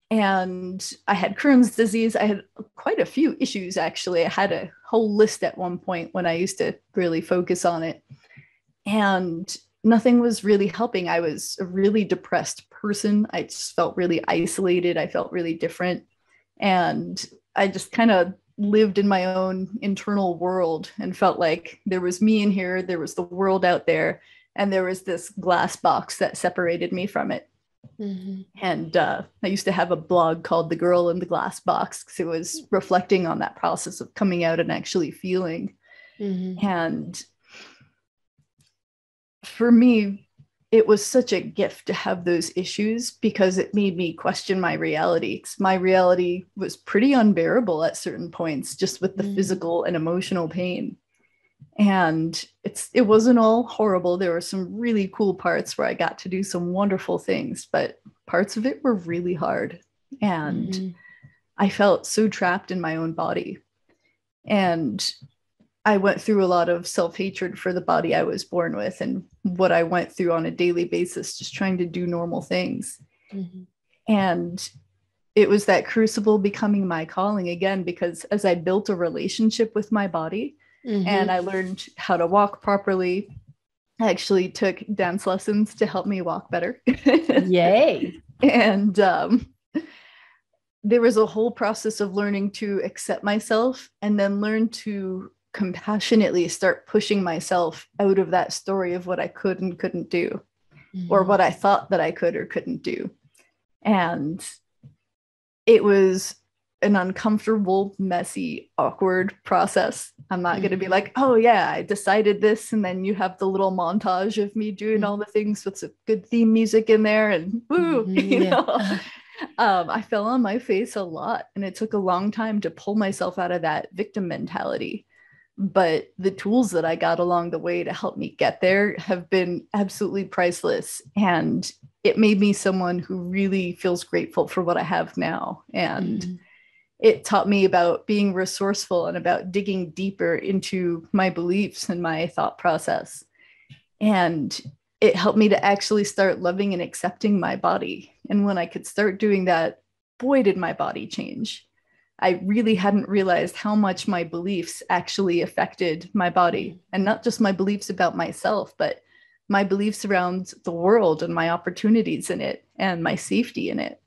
And I had Crohn's disease. I had quite a few issues, actually. I had a whole list at one point when I used to really focus on it. And nothing was really helping. I was a really depressed person. I just felt really isolated. I felt really different. And I just kind of lived in my own internal world and felt like there was me in here, there was the world out there, and there was this glass box that separated me from it. And I used to have a blog called The Girl in the Glass Box because it was reflecting on that process of coming out and actually feeling. And for me, it was such a gift to have those issues because it made me question my reality. My reality was pretty unbearable at certain points, just with the physical and emotional pain. And it wasn't all horrible. There were some really cool parts where I got to do some wonderful things, but parts of it were really hard. And I felt so trapped in my own body. And I went through a lot of self-hatred for the body I was born with and what I went through on a daily basis, just trying to do normal things. And it was that crucible becoming my calling again, because as I built a relationship with my body, and I learned how to walk properly. I actually took dance lessons to help me walk better. Yay. And there was a whole process of learning to accept myself and then learn to compassionately start pushing myself out of that story of what I could and couldn't do, or what I thought that I could or couldn't do. And it was an uncomfortable, messy, awkward process. I'm not going to be like, oh yeah, I decided this. And then you have the little montage of me doing all the things with some good theme music in there and woo, I fell on my face a lot. And it took a long time to pull myself out of that victim mentality. but the tools that I got along the way to help me get there have been absolutely priceless. And it made me someone who really feels grateful for what I have now. And it taught me about being resourceful and about digging deeper into my beliefs and my thought process. And it helped me to actually start loving and accepting my body. And when I could start doing that, boy, did my body change. I really hadn't realized how much my beliefs actually affected my body, and not just my beliefs about myself, but my beliefs around the world and my opportunities in it and my safety in it.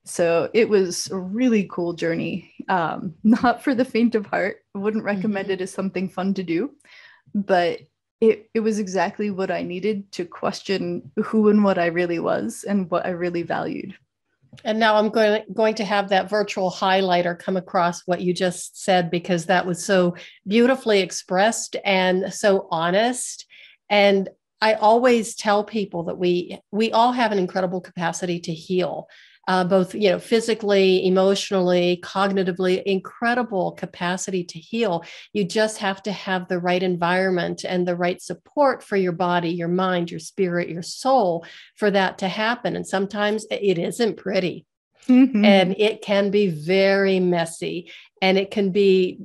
So it was a really cool journey. Not for the faint of heart. I wouldn't recommend it as something fun to do, but it was exactly what I needed to question who and what I really was and what I really valued. And now I'm going to have that virtual highlighter come across what you just said, because that was so beautifully expressed and so honest. And I always tell people that we all have an incredible capacity to heal. Both, physically, emotionally, cognitively, incredible capacity to heal. You just have to have the right environment and the right support for your body, your mind, your spirit, your soul for that to happen. And sometimes it isn't pretty. And it can be very messy, and it can be,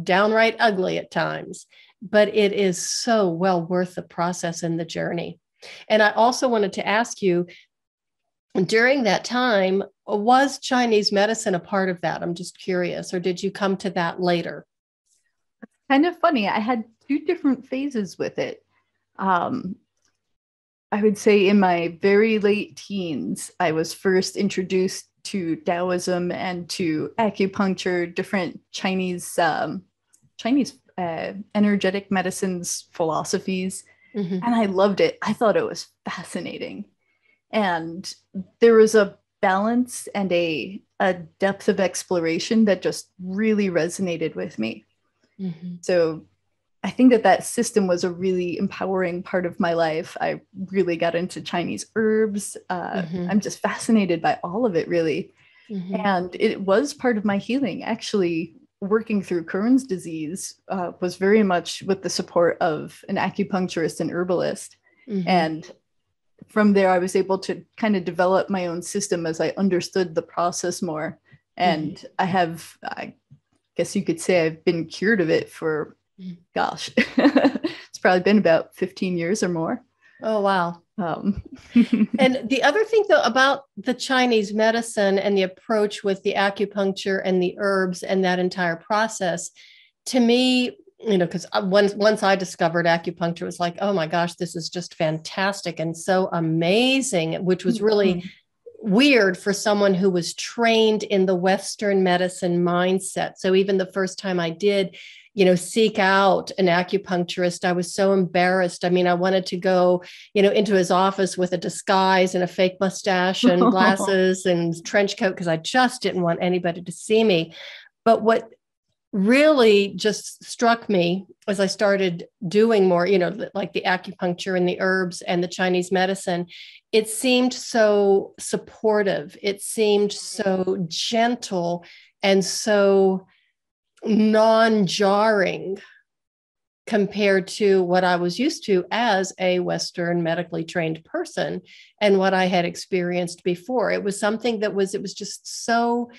downright ugly at times, but it is so well worth the process and the journey. And I also wanted to ask you, during that time, was Chinese medicine a part of that? I'm just curious, or did you come to that later? Kind of funny. I had two different phases with it. I would say in my very late teens, I was first introduced to Taoism and to acupuncture, different Chinese energetic medicines philosophies, and I loved it. I thought it was fascinating. And there was a balance and a depth of exploration that just really resonated with me. So I think that system was a really empowering part of my life. I really got into Chinese herbs. I'm just fascinated by all of it, really. And it was part of my healing. Actually, working through Crohn's disease was very much with the support of an acupuncturist and herbalist. And from there, I was able to kind of develop my own system as I understood the process more. And I guess you could say I've been cured of it for, gosh, it's probably been about 15 years or more. Oh, wow. And the other thing, though, about the Chinese medicine and the approach with the acupuncture and the herbs and that entire process, to me, because once I discovered acupuncture, it was like, oh my gosh, this is just fantastic and so amazing, which was really weird for someone who was trained in the Western medicine mindset. So even the first time I did, seek out an acupuncturist, I was so embarrassed. I mean, I wanted to go, into his office with a disguise and a fake mustache and glasses and trench coat, because I just didn't want anybody to see me. But what really just struck me as I started doing more, like the acupuncture and the herbs and the Chinese medicine, it seemed so supportive. It seemed so gentle and so non-jarring compared to what I was used to as a Western medically trained person and what I had experienced before. It was something it was just so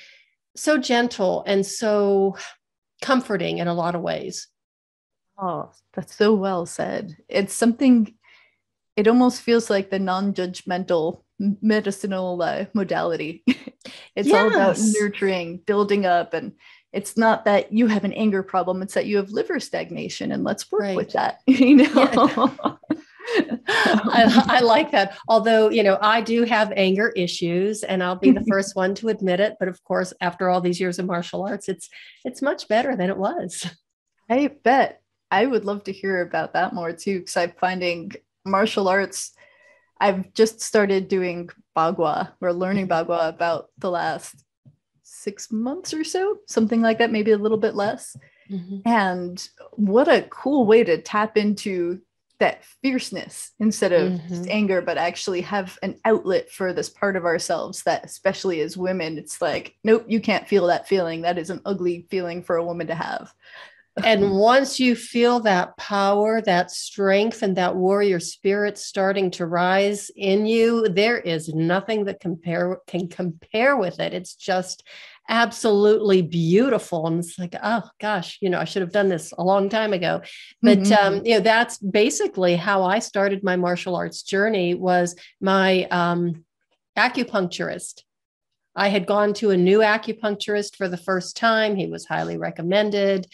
gentle and so comforting in a lot of ways. Oh, that's so well said. It's something, it almost feels like the non-judgmental medicinal modality. It's all about nurturing, building up, and it's not that you have an anger problem, it's that you have liver stagnation, and let's work with that. I like that. Although, I do have anger issues, and I'll be the first one to admit it. But of course, after all these years of martial arts, it's much better than it was. I bet. I would love to hear about that more too, because I'm finding martial arts. I've just started doing Pagua. We're learning Pagua about the last 6 months or so, something like that, maybe a little bit less. And what a cool way to tap into that fierceness instead of just anger, but actually have an outlet for this part of ourselves that, especially as women, it's like, nope, you can't feel that feeling. That is an ugly feeling for a woman to have. And once you feel that power, that strength, and that warrior spirit starting to rise in you, there is nothing that can compare with it. It's just absolutely beautiful. And it's like, oh gosh, I should have done this a long time ago. But that's basically how I started my martial arts journey. Was my acupuncturist. I had gone to a new acupuncturist for the first time. He was highly recommended.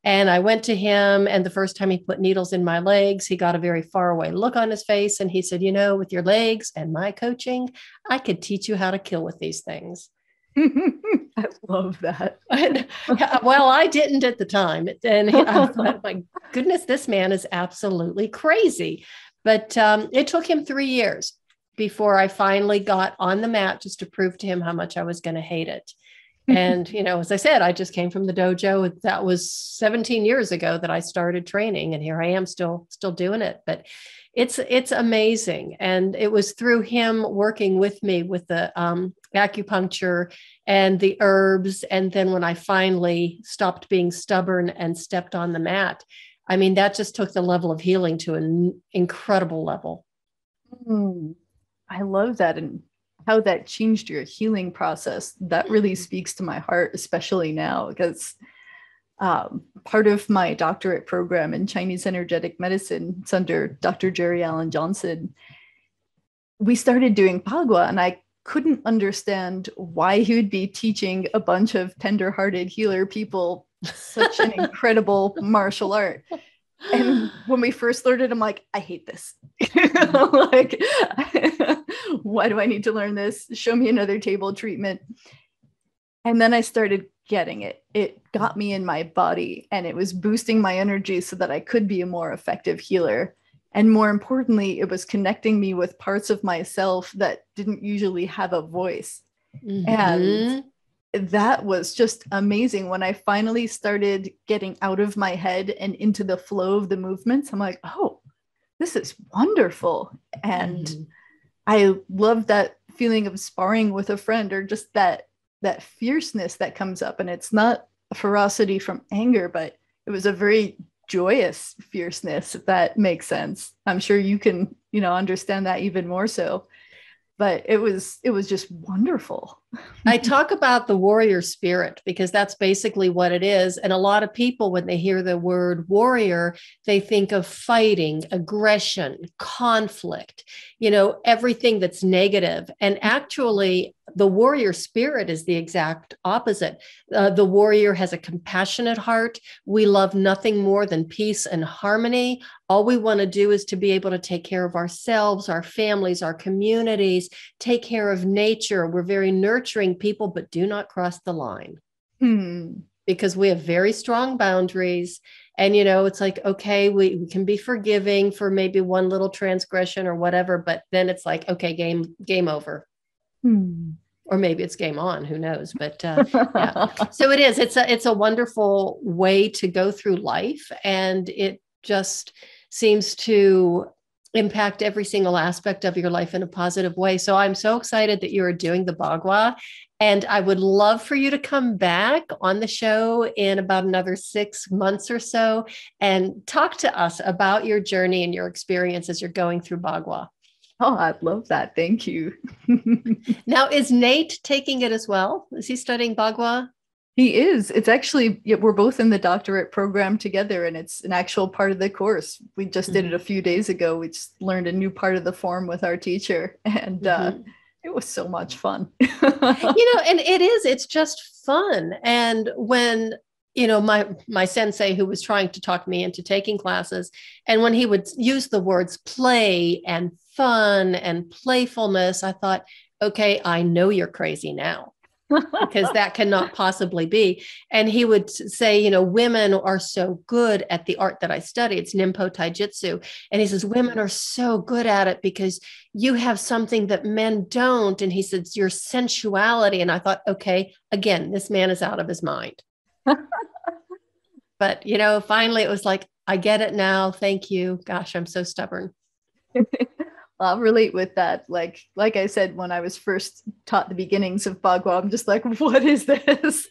And I went to him, and the first time he put needles in my legs, he got a very far away look on his face. And he said, with your legs and my coaching, I could teach you how to kill with these things. I love that. Well, I didn't at the time. And I thought, my goodness, this man is absolutely crazy. But it took him 3 years before I finally got on the mat, just to prove to him how much I was going to hate it. And, as I said, I just came from the dojo. That was 17 years ago that I started training, and here I am still doing it. But it's amazing. And it was through him working with me with the acupuncture and the herbs. And then when I finally stopped being stubborn and stepped on the mat, I mean, that just took the level of healing to an incredible level. I love that. And how that changed your healing process. That really speaks to my heart, especially now, because part of my doctorate program in Chinese energetic medicine, it's under Dr. Jerry Allen Johnson. We started doing Pagua, and I couldn't understand why he would be teaching a bunch of tender-hearted healer people such an incredible martial art. And when we first learned it, I'm like, I hate this. Like, why do I need to learn this? Show me another table treatment. And then I started getting it. It got me in my body, and it was boosting my energy so that I could be a more effective healer. And more importantly, it was connecting me with parts of myself that didn't usually have a voice. And that was just amazing. When I finally started getting out of my head and into the flow of the movements, I'm like, oh, this is wonderful. And I love that feeling of sparring with a friend, or just that fierceness that comes up. And it's not a ferocity from anger, but it was a very joyous fierceness, if that makes sense. I'm sure you can, understand that even more so. But it was just wonderful. I talk about the warrior spirit because that's basically what it is. And a lot of people, when they hear the word warrior, they think of fighting, aggression, conflict, everything that's negative. And actually, the warrior spirit is the exact opposite. The warrior has a compassionate heart. We love nothing more than peace and harmony. All we want to do is to be able to take care of ourselves, our families, our communities, take care of nature. We're very nurturing people, but do not cross the line. Because we have very strong boundaries. And, it's like, okay, we can be forgiving for maybe one little transgression or whatever, but then it's like, okay, game over. Or maybe it's game on, who knows? But yeah, so it is. It's a wonderful way to go through life, and it just seems to impact every single aspect of your life in a positive way. So I'm so excited that you are doing the Pagua, and I would love for you to come back on the show in about another 6 months or so and talk to us about your journey and your experience as you're going through Pagua. Oh, I'd love that. Thank you. Now, is Nate taking it as well? Is he studying Pagua? He is. It's actually, we're both in the doctorate program together, and it's an actual part of the course. We just did it a few days ago. We just learned a new part of the form with our teacher, and it was so much fun. And it's just fun. And when my sensei, who was trying to talk me into taking classes, and when he would use the words play and fun and playfulness, I thought, okay, I know you're crazy now, because that cannot possibly be. And he would say, women are so good at the art that I study. It's Nimpo Taijutsu. And he says, women are so good at it because you have something that men don't. And he says, your sensuality. And I thought, okay, again, this man is out of his mind. But, finally it was like, I get it now. Thank you. Gosh, I'm so stubborn. I'll relate with that. Like I said, when I was first taught the beginnings of Pagua, I'm just like, what is this?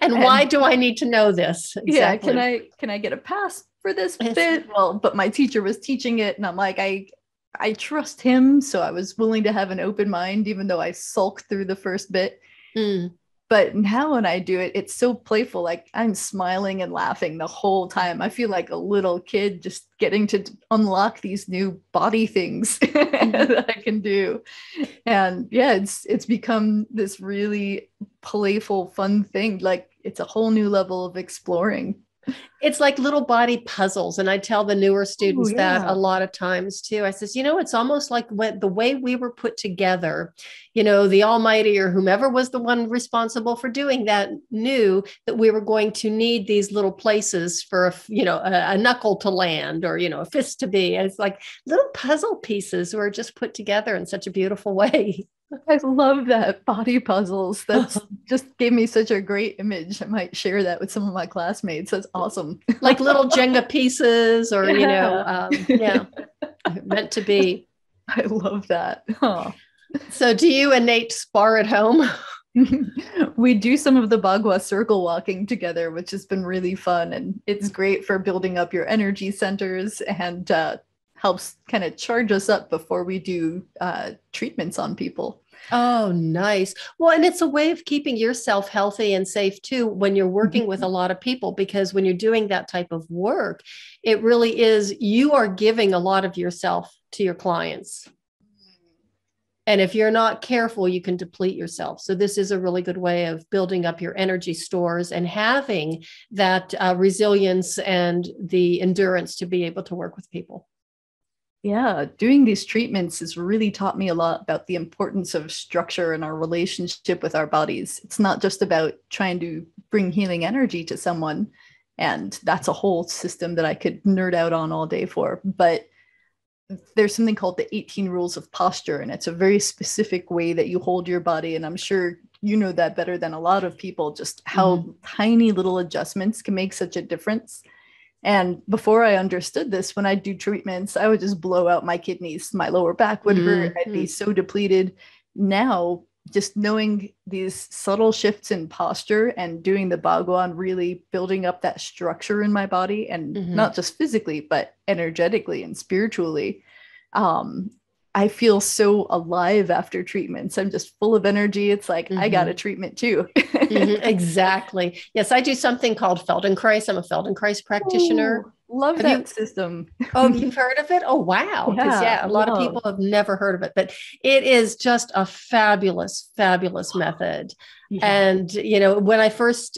And why do I need to know this? Exactly. Yeah, can I get a pass for this bit? Well, but my teacher was teaching it, and I'm like, I trust him, so I was willing to have an open mind, even though I sulked through the first bit. But now when I do it, it's so playful. Like I'm smiling and laughing the whole time. I feel like a little kid just getting to unlock these new body things that I can do. And yeah, it's become this really playful, fun thing. Like it's a whole new level of exploring. It's like little body puzzles. And I tell the newer students that a lot of times too. I says, it's almost like the way we were put together, the Almighty or whomever was the one responsible for doing that knew that we were going to need these little places for, a knuckle to land or, a fist to be. And it's like little puzzle pieces were just put together in such a beautiful way. I love that, body puzzles. That's just gave me such a great image. I might share that with some of my classmates. That's awesome. Like little Jenga pieces or, meant to be. I love that. Oh. So do you and Nate spar at home? We do some of the Pagua circle walking together, which has been really fun. And it's great for building up your energy centers and helps kind of charge us up before we do treatments on people. Oh, nice. Well, and it's a way of keeping yourself healthy and safe too when you're working with a lot of people, because when you're doing that type of work, it really is, you are giving a lot of yourself to your clients. And if you're not careful, you can deplete yourself. So this is a really good way of building up your energy stores and having that resilience and the endurance to be able to work with people. Yeah, doing these treatments has really taught me a lot about the importance of structure in our relationship with our bodies. It's not just about trying to bring healing energy to someone, and that's a whole system that I could nerd out on all day for, but there's something called the 18 rules of posture, and it's a very specific way that you hold your body, and I'm sure you know that better than a lot of people, just how tiny little adjustments can make such a difference. And before I understood this, when I do treatments, I would just blow out my kidneys. My lower back would hurt. I'd be so depleted. Now, just knowing these subtle shifts in posture and doing the Pagua and really building up that structure in my body, and not just physically, but energetically and spiritually, I feel so alive after treatments. I'm just full of energy. It's like, I got a treatment too. Exactly. Yes, I do something called Feldenkrais. I'm a Feldenkrais practitioner. Ooh, love that system. Oh, you've heard of it? Oh, wow. Because a lot of people have never heard of it, but it is just a fabulous, fabulous method. Yeah. And, when I first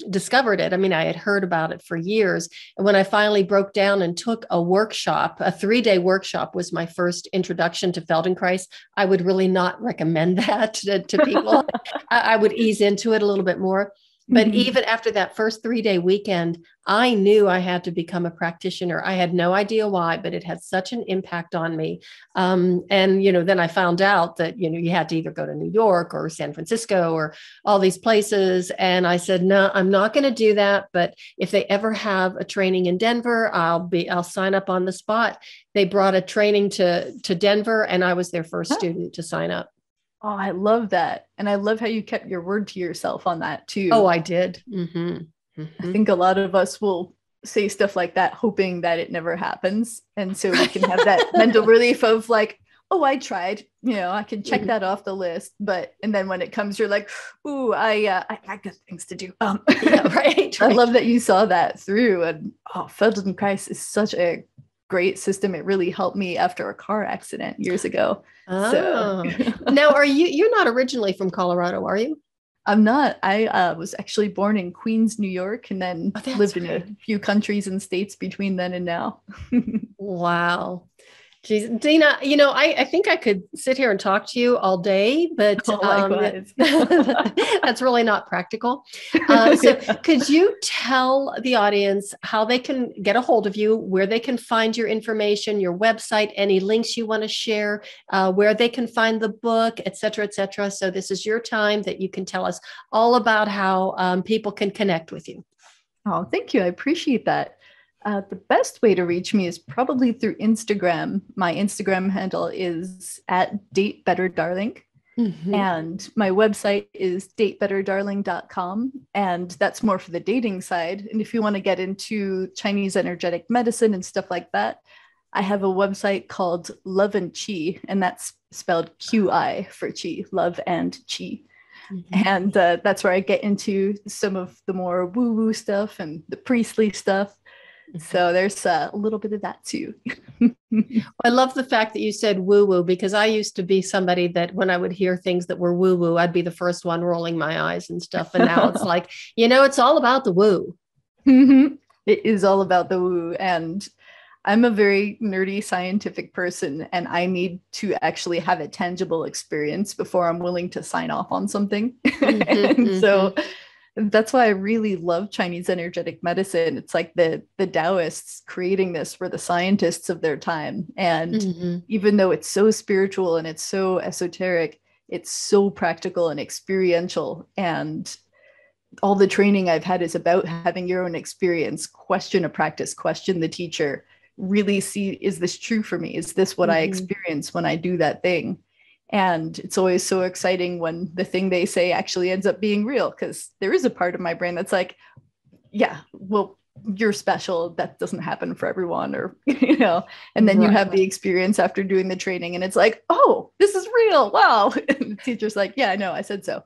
discovered it, I had heard about it for years. And when I finally broke down and took a workshop, a 3-day workshop was my first introduction to Feldenkrais. I would really not recommend that to people. I would ease into it a little bit more. But even after that first 3-day weekend, I knew I had to become a practitioner. I had no idea why, but it had such an impact on me. And, then I found out that, you had to either go to New York or San Francisco or all these places. And I said, no, I'm not going to do that. But if they ever have a training in Denver, I'll sign up on the spot. They brought a training to Denver, and I was their first student to sign up. Oh, I love that. And I love how you kept your word to yourself on that too. Oh, I did. I think a lot of us will say stuff like that, hoping that it never happens. And so we can have that mental relief of like, oh, I tried, I can check that off the list. And then when it comes, you're like, ooh, I got things to do. Yeah, right. I love that you saw that through. And Feldenkrais is such a great system. It really helped me after a car accident years ago. Oh. So. Now, you're not originally from Colorado, are you? I'm not. I was actually born in Queens, New York, and then lived in a few countries and states between then and now. Wow. Jeez, Dina, I think I could sit here and talk to you all day, but that's really not practical. So could you tell the audience how they can get a hold of you, where they can find your information, your website, any links you want to share, where they can find the book, et cetera, et cetera. So this is your time that you can tell us all about how people can connect with you. Oh, thank you. I appreciate that. The best way to reach me is probably through Instagram. My Instagram handle is @DateBetterDarling. And my website is datebetterdarling.com. And that's more for the dating side. And if you want to get into Chinese energetic medicine and stuff like that, I have a website called Love and Chi, and that's spelled QI for Chi, love and Chi. And that's where I get into some of the more woo-woo stuff and the priestly stuff. So there's a little bit of that too. I love the fact that you said woo-woo, because I used to be somebody that when I would hear things that were woo-woo, I'd be the first one rolling my eyes and stuff. And now it's like, it's all about the woo. It is all about the woo. And I'm a very nerdy scientific person, and I need to actually have a tangible experience before I'm willing to sign off on something. And so that's why I really love Chinese energetic medicine. It's like the Taoists creating this were the scientists of their time. And even though it's so spiritual and it's so esoteric, it's so practical and experiential. And all the training I've had is about having your own experience, question a practice, question the teacher, really see, is this true for me? Is this what I experience when I do that thing? And it's always so exciting when the thing they say actually ends up being real, because there is a part of my brain that's like, yeah, well, you're special. That doesn't happen for everyone, or, and then you have the experience after doing the training and it's like, oh, this is real. Wow. And the teacher's like, yeah, I know, I said so.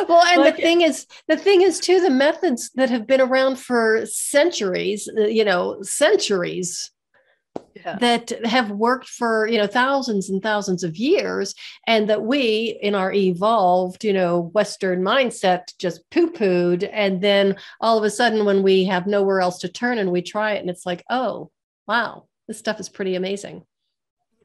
Well, and the thing is too, the methods that have been around for centuries, that have worked for, thousands and thousands of years, and that we in our evolved, Western mindset just poo-pooed. And then all of a sudden when we have nowhere else to turn and we try it and it's like, oh, wow, this stuff is pretty amazing.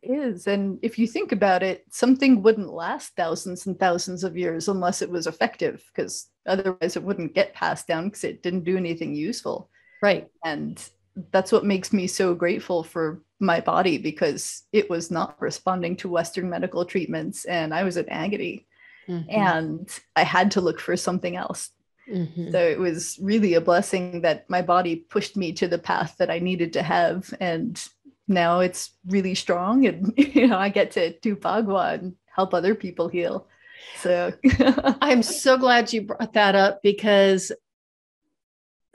It is. And if you think about it, something wouldn't last thousands and thousands of years unless it was effective, because otherwise it wouldn't get passed down because it didn't do anything useful. Right. And that's what makes me so grateful for my body, because it was not responding to Western medical treatments and I was in agony and I had to look for something else. So it was really a blessing that my body pushed me to the path that I needed to have. And now it's really strong, and I get to do Pagua and help other people heal. So I'm so glad you brought that up, because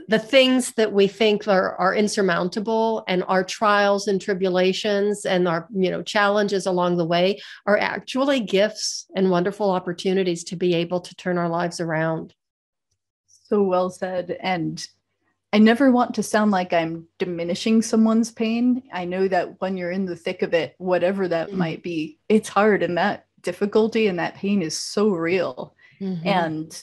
the things that we think are insurmountable, and our trials and tribulations and our challenges along the way, are actually gifts and wonderful opportunities to be able to turn our lives around. So well said. And I never want to sound like I'm diminishing someone's pain. I know that when you're in the thick of it, whatever that might be, it's hard, and that difficulty and that pain is so real. And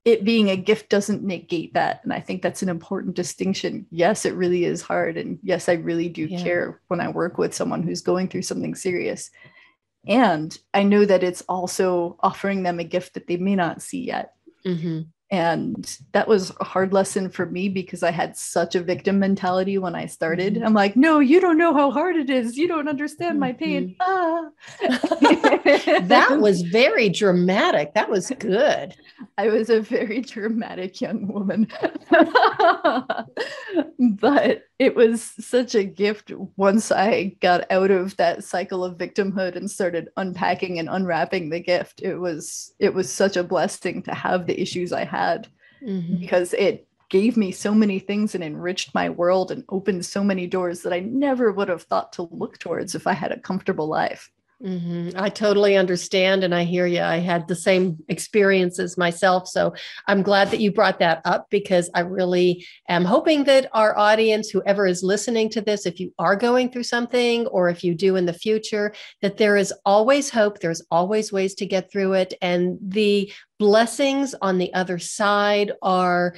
it being a gift doesn't negate that. And I think that's an important distinction. Yes, it really is hard. And yes, I really do care when I work with someone who's going through something serious. And I know that it's also offering them a gift that they may not see yet. And that was a hard lesson for me, because I had such a victim mentality when I started. I'm like, no, you don't know how hard it is. You don't understand my pain. That was very dramatic. That was good. I was a very dramatic young woman. But it was such a gift once I got out of that cycle of victimhood and started unpacking and unwrapping the gift. It was such a blessing to have the issues I had, because it gave me so many things and enriched my world and opened so many doors that I never would have thought to look towards if I had a comfortable life. I totally understand. And I hear you. I had the same experiences myself. So I'm glad that you brought that up, because I really am hoping that our audience, whoever is listening to this, if you are going through something, or if you do in the future, that there is always hope. There's always ways to get through it. And the blessings on the other side are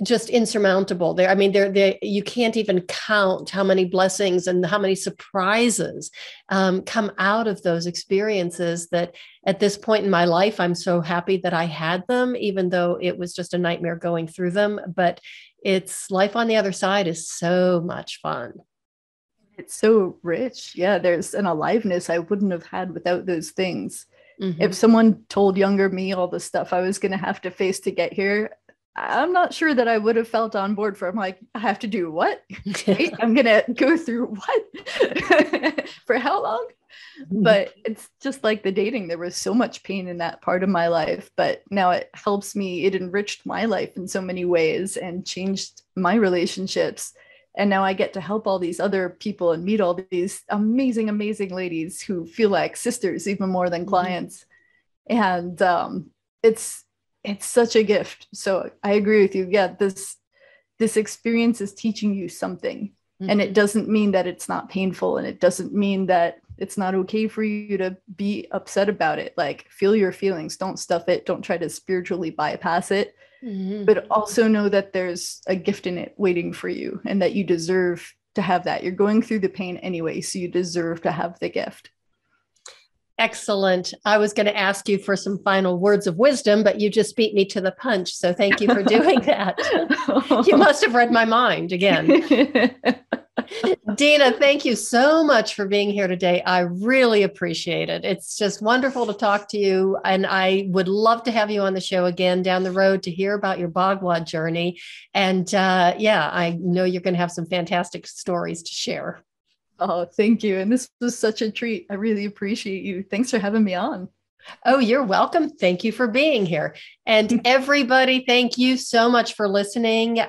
just insurmountable. You can't even count how many blessings and how many surprises come out of those experiences, that at this point in my life, I'm so happy that I had them, even though it was just a nightmare going through them. But it's life on the other side is so much fun. It's so rich. Yeah, there's an aliveness I wouldn't have had without those things. If someone told younger me all the stuff I was going to have to face to get here, I'm not sure that I would have felt on board for. I'm like, I have to do what? Wait, I'm going to go through what? For how long? But it's just like the dating. There was so much pain in that part of my life, but now it helps me. It enriched my life in so many ways and changed my relationships. And now I get to help all these other people and meet all these amazing, amazing ladies who feel like sisters even more than clients. And it's such a gift. So I agree with you. Yeah, this experience is teaching you something. And it doesn't mean that it's not painful, and it doesn't mean that it's not okay for you to be upset about it. Like, feel your feelings, don't stuff it, don't try to spiritually bypass it, but also know that there's a gift in it waiting for you and that you deserve to have that. You're going through the pain anyway, so you deserve to have the gift. Excellent. I was going to ask you for some final words of wisdom, but you just beat me to the punch. So thank you for doing that. You must have read my mind again. Dina, thank you so much for being here today. I really appreciate it. It's just wonderful to talk to you. And I would love to have you on the show again down the road to hear about your Pagua journey. And yeah, I know you're going to have some fantastic stories to share. Oh, thank you. And this was such a treat. I really appreciate you. Thanks for having me on. Oh, you're welcome. Thank you for being here. And everybody, thank you so much for listening.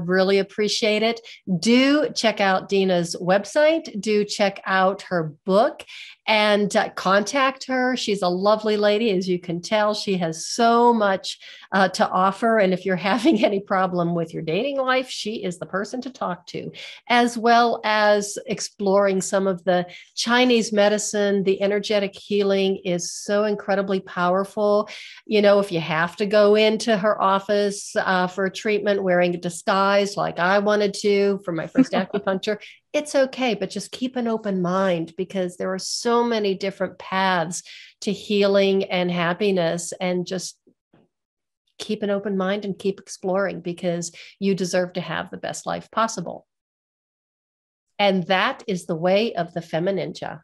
Really appreciate it. Do check out Dina's website. Do check out her book and contact her. She's a lovely lady. As you can tell, she has so much to offer. And if you're having any problem with your dating life, she is the person to talk to, as well as exploring some of the Chinese medicine. The energetic healing is so incredibly powerful. You know, if you have to go into her office for a treatment wearing a disguise like I wanted to for my first acupuncture, it's okay, but just keep an open mind, because there are so many different paths to healing and happiness, and just keep an open mind and keep exploring, because you deserve to have the best life possible. And that is the way of the FemiNinja.